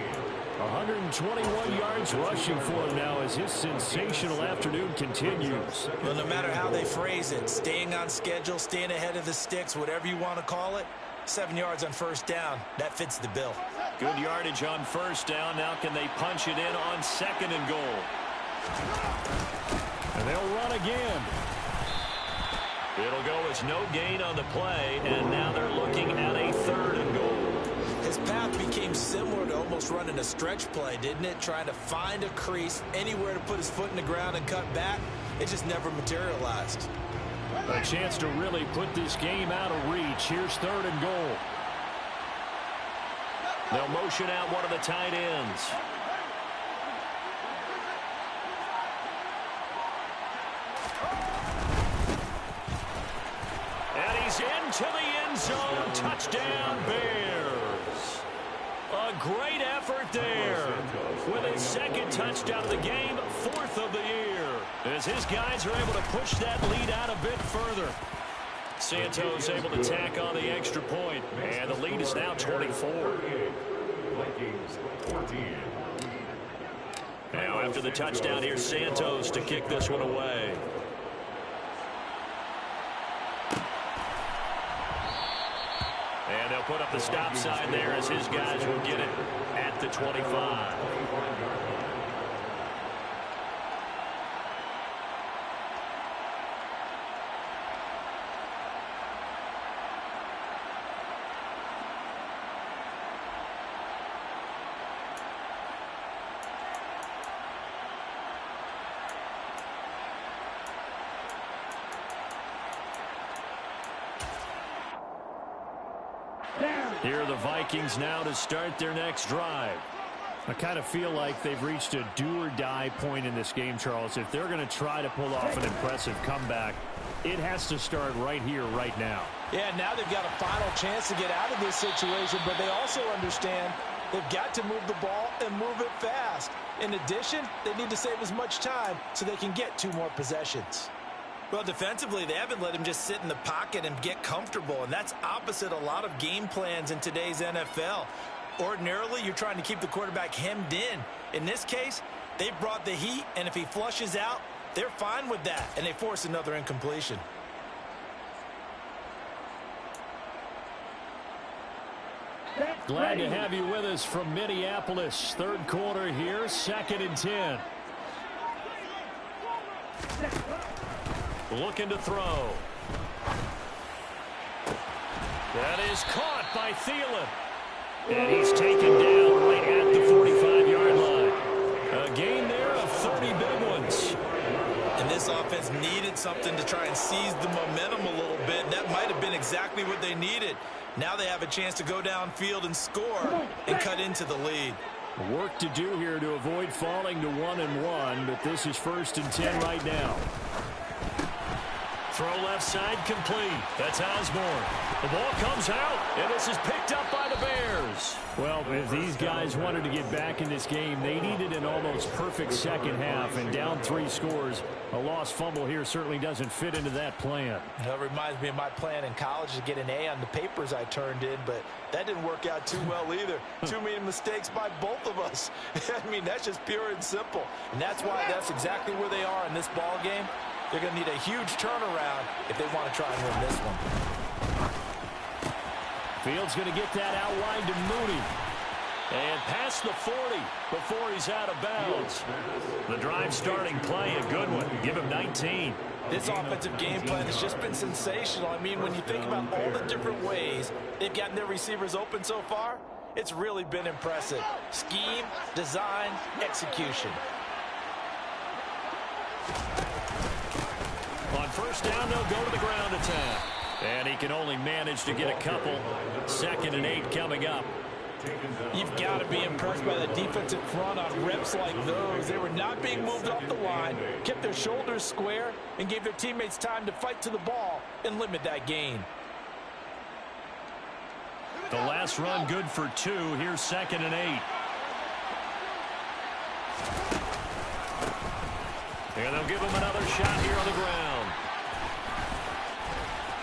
121 yards rushing for him now as his sensational afternoon continues. Well, no matter how they phrase it, staying on schedule, staying ahead of the sticks, whatever you want to call it, 7 yards on 1st down, that fits the bill. Good yardage on 1st down. Now can they punch it in on 2nd and goal? And they'll run again. It'll go as no gain on the play, and now they're looking at a 3rd and goal. His path became similar to almost running a stretch play, didn't it? Trying to find a crease, anywhere to put his foot in the ground and cut back. It just never materialized. A chance to really put this game out of reach. Here's 3rd and goal. They'll motion out one of the tight ends. And he's into the end zone. Touchdown, Bears. A great effort there. With his 2nd touchdown of the game, 4th of the year. As his guys are able to push that lead out a bit further. Santos able to tack on the extra point, and the lead is now 24. Vikings 14. Now after the touchdown, here's Santos to kick this one away. And they'll put up the stop sign there as his guys will get it at the 25. Here are the Vikings now to start their next drive. I kind of feel like they've reached a do-or-die point in this game, Charles. If they're going to try to pull off an impressive comeback, it has to start right here, right now. Yeah, now they've got a final chance to get out of this situation, but they also understand they've got to move the ball and move it fast. In addition, they need to save as much time so they can get 2 more possessions. Well, defensively, they haven't let him just sit in the pocket and get comfortable, and that's opposite a lot of game plans in today's NFL. Ordinarily, you're trying to keep the quarterback hemmed in. In this case, they've brought the heat, and if he flushes out, they're fine with that, and they force another incompletion. Glad to have you with us from Minneapolis. 3rd quarter here, 2nd and 10. Looking to throw. That is caught by Thielen. And he's taken down right at the 45-yard line. A gain there of 30 big ones. And this offense needed something to try and seize the momentum a little bit. And that might have been exactly what they needed. Now they have a chance to go downfield and score and cut into the lead. Work to do here to avoid falling to 1-1, but this is 1st and 10 right now. Throw left side complete. That's Osborne. The ball comes out, and this is picked up by the Bears. Well, if these guys wanted to get back in this game, they needed an almost perfect second half, and down 3 scores. A lost fumble here certainly doesn't fit into that plan. That reminds me of my plan in college to get an A on the papers I turned in, but that didn't work out too well either. Too many mistakes by both of us. I mean, that's just pure and simple. And that's why that's exactly where they are in this ball game. They're going to need a huge turnaround if they want to try and win this one. Fields going to get that out wide to Mooney. And past the 40 before he's out of bounds. The drive starting play, a good one. Give him 19. This offensive game plan has just been sensational. I mean, when you think about all the different ways they've gotten their receivers open so far, it's really been impressive. Scheme, design, execution. On 1st down, they'll go to the ground attack. And he can only manage to get a couple. 2nd and 8 coming up. You've got to be impressed by the defensive front on reps like those. They were not being moved off the line, kept their shoulders square, and gave their teammates time to fight to the ball and limit that gain. The last run good for 2. Here's 2nd and 8. And they'll give him another shot here on the ground.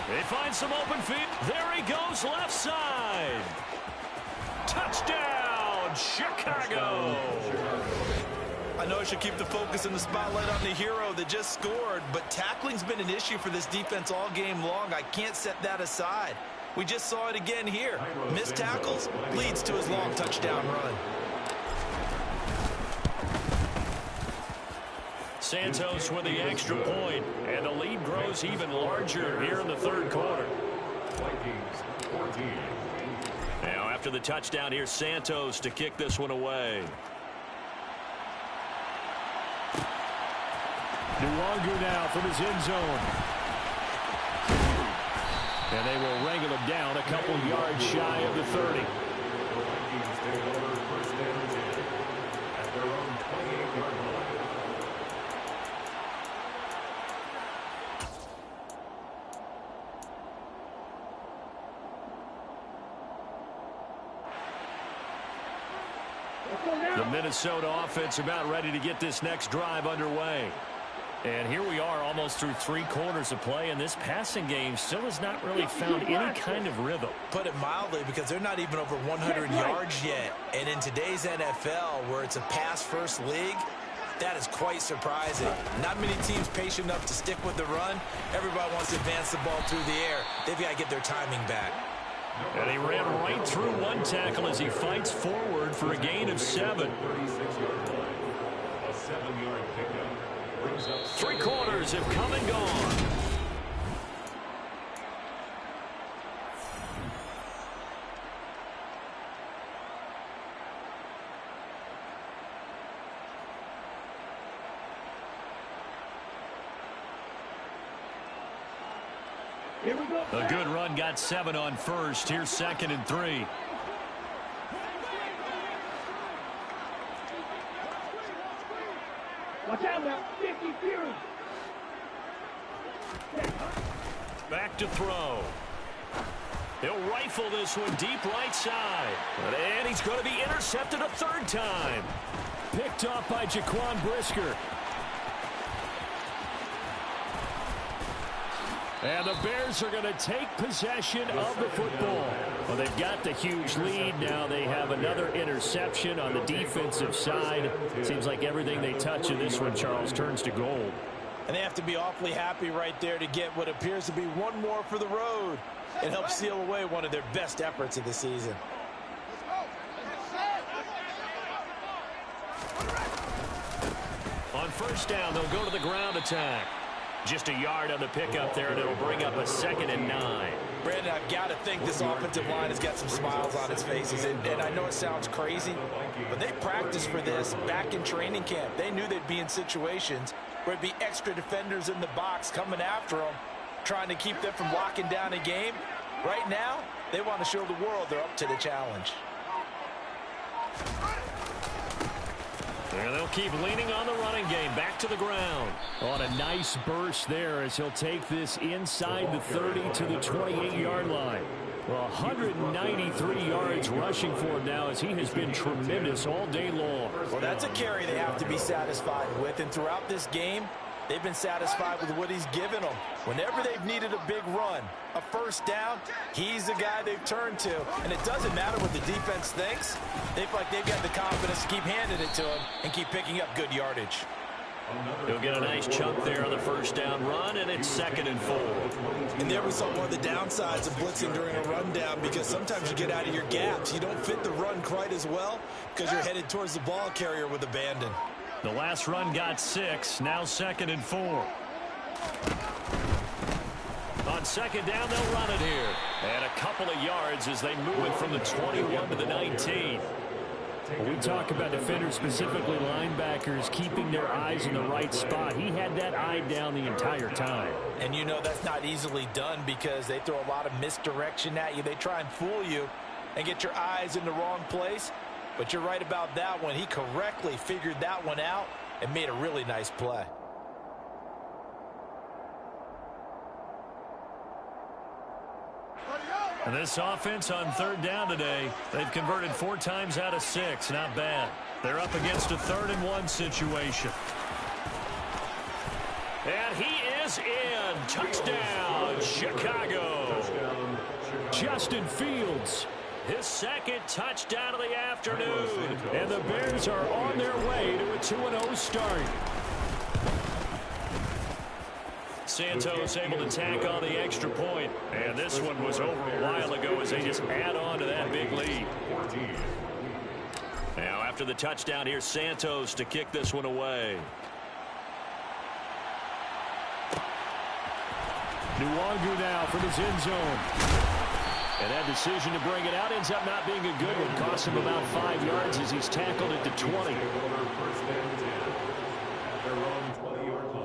They find some open feet. There he goes, left side. Touchdown, Chicago. I know I should keep the focus and the spotlight on the hero that just scored, but tackling's been an issue for this defense all game long. I can't set that aside. We just saw it again here. Missed tackles leads to his long touchdown run. Santos with the extra point, and the lead grows even larger here in the 3rd quarter. Vikings 14. Now after after the touchdown, here's Santos to kick this one away. Nwangu now from his end zone. And they will wrangle him down a couple yards shy of the 30. The Minnesota offense about ready to get this next drive underway. And here we are almost through 3 quarters of play, and this passing game still has not really found any kind of rhythm. Put it mildly, because they're not even over 100 yards yet. And in today's NFL, where it's a pass-first league, that is quite surprising. Not many teams patient enough to stick with the run. Everybody wants to advance the ball through the air. They've got to get their timing back. And he ran right through one tackle as he fights forward for a gain of 7. A 7-yard pickup. 3 quarters have come and gone. Here we go. A good run got 7 on first. Here's 2nd and 3. Watch out now. 50 Fury. Back to throw. He'll rifle this one deep right side. And he's going to be intercepted a 3rd time. Picked off by Jaquan Brisker. And the Bears are going to take possession of the football. Well, they've got the huge lead. Now they have another interception on the defensive side. Seems like everything they touch in this one, Charles, turns to gold. And they have to be awfully happy right there to get what appears to be one more for the road. It helps seal away one of their best efforts of the season. On 1st down, they'll go to the ground attack. Just a yard on the pickup there, and it'll bring up a 2nd and 9. Brandon, I've got to think this offensive line has got some smiles on its faces. And I know it sounds crazy, but they practiced for this back in training camp. They knew they'd be in situations where it'd be extra defenders in the box coming after them, trying to keep them from locking down a game. Right now, they want to show the world they're up to the challenge. And they'll keep leaning on the running game. Back to the ground. On a nice burst there as he'll take this inside the 30 to the 28-yard line. Well, 193 yards rushing for him now as he has been tremendous all day long. Well, that's a carry they have to be satisfied with. And throughout this game, they've been satisfied with what he's given them. Whenever they've needed a big run, a 1st down, he's the guy they've turned to. And it doesn't matter what the defense thinks. They feel like they've got the confidence to keep handing it to him and keep picking up good yardage. He'll get a nice chunk there on the 1st down run, and it's 2nd and 4. And there we saw one of the downsides of blitzing during a rundown, because sometimes you get out of your gaps. You don't fit the run quite as well because you're headed towards the ball carrier with abandon. The last run got 6. Now 2nd and 4. On 2nd down, they'll run it here. And a couple of yards as they move it from the 21 to the 19. When we talk about defenders, specifically linebackers, keeping their eyes in the right spot. He had that eye down the entire time. And you know that's not easily done because they throw a lot of misdirection at you. They try and fool you and get your eyes in the wrong place. But you're right about that one. He correctly figured that one out and made a really nice play. And this offense on 3rd down today, they've converted 4 times out of 6. Not bad. They're up against a 3rd and 1 situation. And he is in. Touchdown, Chicago. Justin Fields. His 2nd touchdown of the afternoon. And the Bears are on their way to a 2-0 start. Santos able to tack on the extra point. And this one was over a while ago as they just add on to that big lead. Now after the touchdown, here's Santos to kick this one away. Nwangu now from his end zone. And that decision to bring it out ends up not being a good one. Costs him about 5 yards as he's tackled it to 20. First and 10 at their own 20-yard line.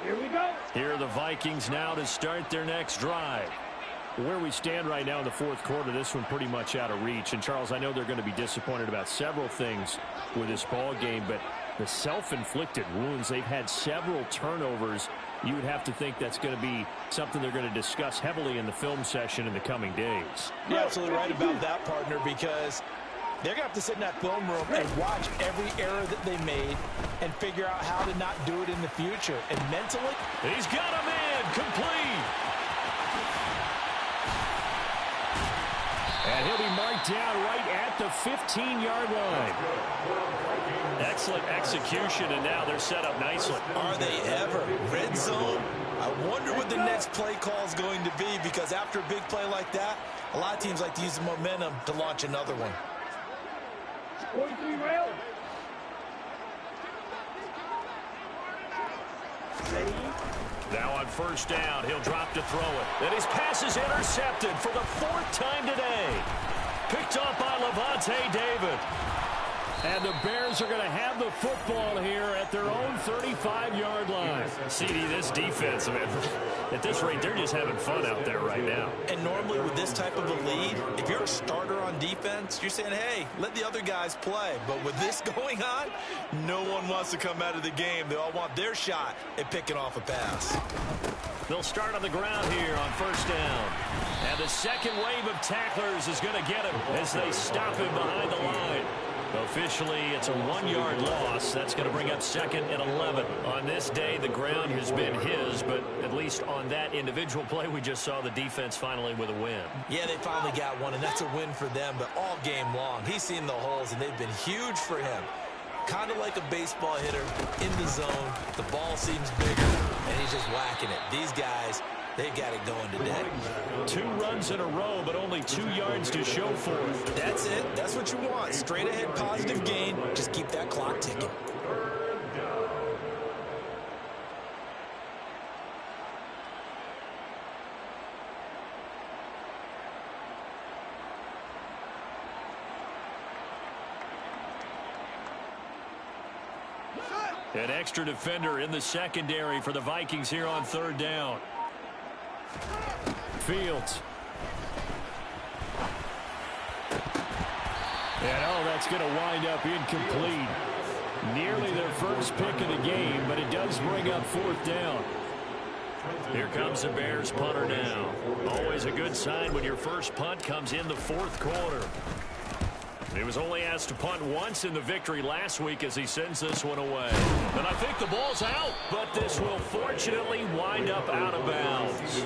Here we go. Here are the Vikings now to start their next drive. Where we stand right now in the fourth quarter, this one pretty much out of reach. And, Charles, I know they're going to be disappointed about several things with this ball game, but the self-inflicted wounds, they've had several turnovers. You would have to think that's going to be something they're going to discuss heavily in the film session in the coming days. You're absolutely right about that, partner, because they're going to have to sit in that film room and watch every error that they made and figure out how to not do it in the future. And mentally, he's got him in, complete. And he'll be marked down right at the 15-yard line. Excellent execution, and now they're set up nicely. Are they ever? Red zone? I wonder what the next play call is going to be, because after a big play like that, a lot of teams like to use the momentum to launch another one. 43 rail. Ready? Now on first down, he'll drop to throw it. And his pass is intercepted for the 4th time today. Picked off by Lavonte David. And the Bears are going to have the football here at their own 35-yard line. CD, this defense, man, at this rate, they're just having fun out there right now. And normally with this type of a lead, if you're a starter on defense, you're saying, hey, let the other guys play. But with this going on, no one wants to come out of the game. They all want their shot at picking off a pass. They'll start on the ground here on first down. And the second wave of tacklers is going to get him as they stop him behind the line. Officially, it's a 1-yard loss. That's going to bring up 2nd and 11. On this day, the ground has been his, but at least on that individual play, we just saw the defense finally with a win. Yeah, they finally got one, and that's a win for them. But all game long, he's seen the holes, and they've been huge for him. Kind of like a baseball hitter in the zone. The ball seems bigger, and he's just whacking it. These guys, they got it going today. 2 runs in a row, but only 2 yards to show for it. That's it. That's what you want. Straight ahead positive gain. Just keep that clock ticking. An extra defender in the secondary for the Vikings here on 3rd down. Fields. And that's going to wind up incomplete. Nearly their first pick of the game, but it does bring up 4th down. Here comes the Bears punter now. Always a good sign when your first punt comes in the 4th quarter. He was only asked to punt once in the victory last week as he sends this one away. And I think the ball's out, but this will fortunately wind up out of bounds.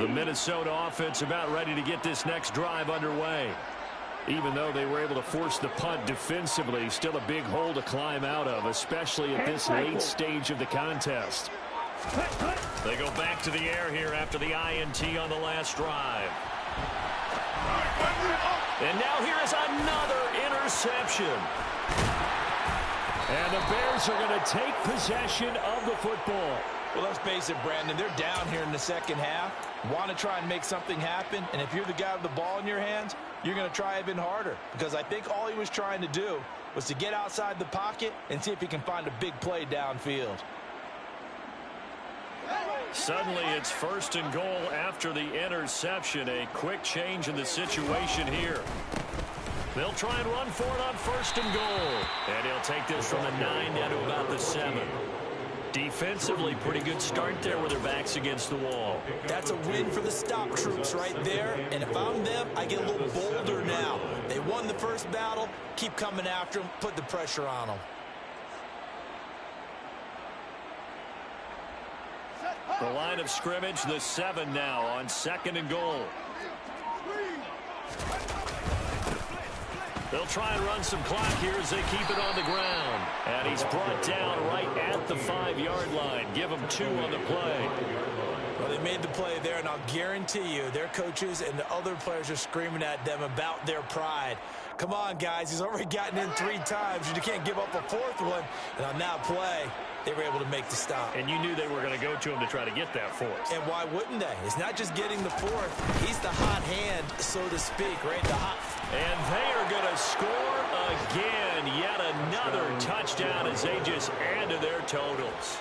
The Minnesota offense about ready to get this next drive underway. Even though they were able to force the punt defensively, still a big hole to climb out of, especially at this late stage of the contest. They go back to the air here after the INT on the last drive. And now here is another interception. And the Bears are going to take possession of the football. Well, let's face it, Brandon, they're down here in the second half. Want to try and make something happen, and if you're the guy with the ball in your hands, you're going to try even harder, because I think all he was trying to do was to get outside the pocket and see if he can find a big play downfield. Suddenly it's 1st and goal after the interception. A quick change in the situation here. They'll try and run for it on 1st and goal. And he'll take this from the 9 down to about the 7. Defensively, pretty good start there with their backs against the wall. That's a win for the stop troops right there. And if I'm them, I get a little bolder now. They won the first battle. Keep coming after them. Put the pressure on them. The line of scrimmage, the 7 now on 2nd and goal. They'll try and run some clock here as they keep it on the ground. And he's brought down right at the 5-yard line. Give him 2 on the play. Well, they made the play there, and I'll guarantee you their coaches and the other players are screaming at them about their pride. Come on, guys. He's already gotten in 3 times. You can't give up a 4th one. And on that play, they were able to make the stop. And you knew they were going to go to him to try to get that 4th. And why wouldn't they? It's not just getting the 4th. He's the hot hand, so to speak, right? The hot. And they are going to score again. Yet another touchdown as they just add to their totals.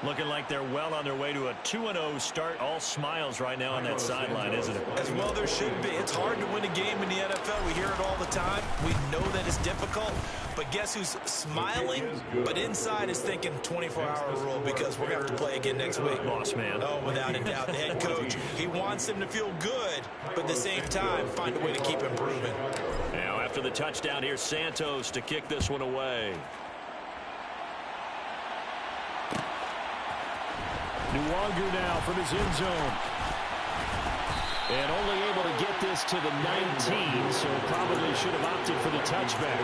Looking like they're well on their way to a 2-0 start. All smiles right now on that sideline, isn't it? As well there should be. It's hard to win a game in the NFL. We hear it all the time. We know that it's difficult. But guess who's smiling? But inside is thinking 24-hour rule because we're going to have to play again next week. Boss man. Oh, without a doubt. The head coach, he wants them to feel good, but at the same time, find a way to keep improving. Now after the touchdown, here's Santos to kick this one away. Nuwanger now from his end zone. And only able to get this to the 19, so probably should have opted for the touchback.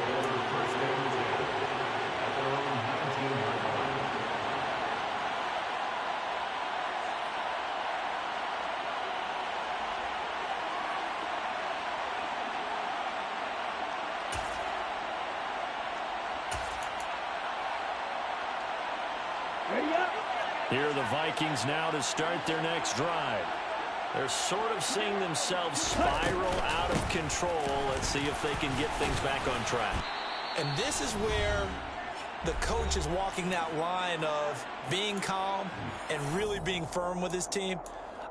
Here are the Vikings now to start their next drive. They're sort of seeing themselves spiral out of control. Let's see if they can get things back on track. And this is where the coach is walking that line of being calm and really being firm with his team.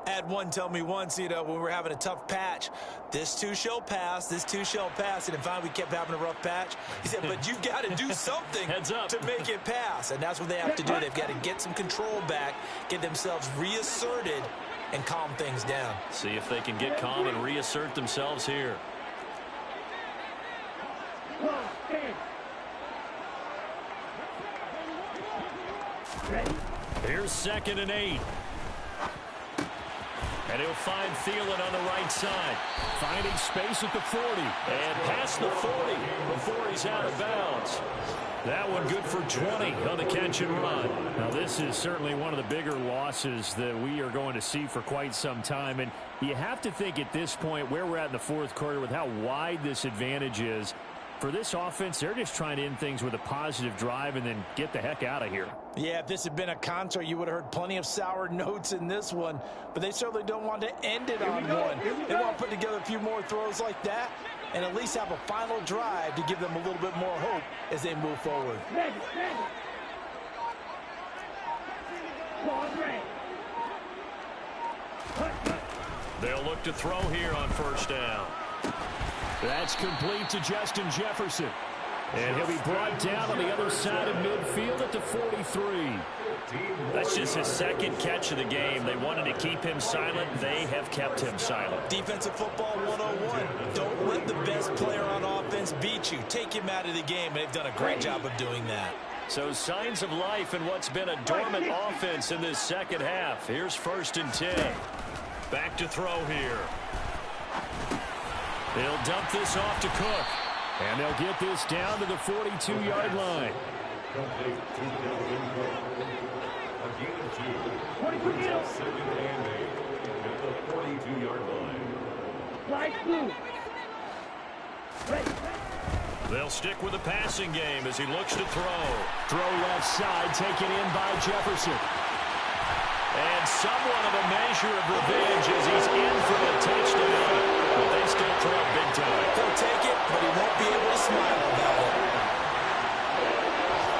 I had one tell me once, when we were having a tough patch, this too shall pass, this too shall pass. And in fact, we kept having a rough patch. He said, but you've got to do something to make it pass. And that's what they have to do. They've got to get some control back, get themselves reasserted, and calm things down. See if they can get calm and reassert themselves here. Here's 2nd and 8. And he'll find Thielen on the right side. Finding space at the 40. And past the 40 before he's out of bounds. That one good for 20 on the catch and run. Now, this is certainly one of the bigger losses that we are going to see for quite some time. And you have to think at this point where we're at in the 4th quarter with how wide this advantage is. For this offense, they're just trying to end things with a positive drive and then get the heck out of here. Yeah, if this had been a concert, you would have heard plenty of sour notes in this one. But they certainly don't want to end it on one. They want to put together a few more throws like that and at least have a final drive to give them a little bit more hope as they move forward. They'll look to throw here on 1st down. That's complete to Justin Jefferson. And he'll be brought down on the other side of midfield at the 43. That's just his 2nd catch of the game. They wanted to keep him silent. They have kept him silent. Defensive football 101. Don't let the best player on offense beat you. Take him out of the game, and they've done a great job of doing that. So signs of life in what's been a dormant offense in this 2nd half. Here's 1st and 10. Back to throw here. They'll dump this off to Cook. And they'll get this down to the 42-yard line. They'll stick with the passing game as he looks to throw. Throw left side, taken in by Jefferson. And somewhat of a measure of revenge as he's in for the touchdown. But they still throw big time. He'll take it, but he won't be able to smile about it.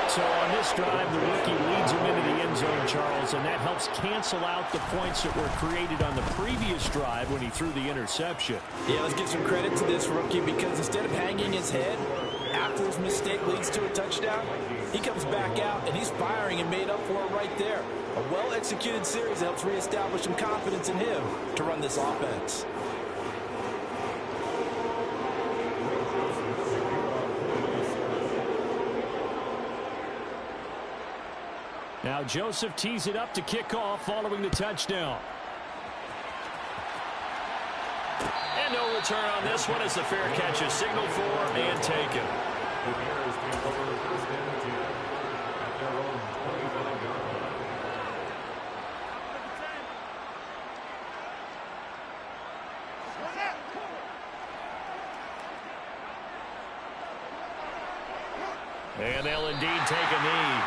So on this drive, the rookie leads him into the end zone, Charles, and that helps cancel out the points that were created on the previous drive when he threw the interception. Yeah, let's give some credit to this rookie because instead of hanging his head after his mistake leads to a touchdown, he comes back out and he's firing and made up for it right there. A well-executed series helps reestablish some confidence in him to run this offense. Now Joseph tees it up to kick off following the touchdown. And no return on this one as the fair catch is signaled for and taken. The Bears take over first and 10 at their own 25-yard line. And they'll indeed take a knee.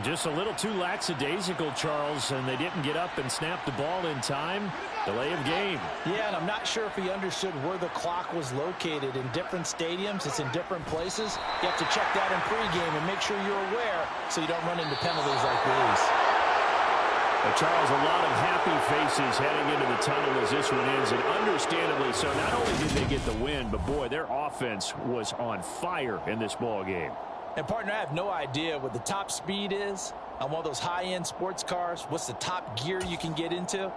Just a little too lackadaisical, Charles, and they didn't get up and snap the ball in time. Delay of game. Yeah, and I'm not sure if he understood where the clock was located. In different stadiums, it's in different places. You have to check that in pregame and make sure you're aware so you don't run into penalties like these. But Charles, a lot of happy faces heading into the tunnel as this one ends, and understandably so. Not only did they get the win, but boy, their offense was on fire in this ball game. And, partner, I have no idea what the top speed is on one of those high-end sports cars. What's the top gear you can get into?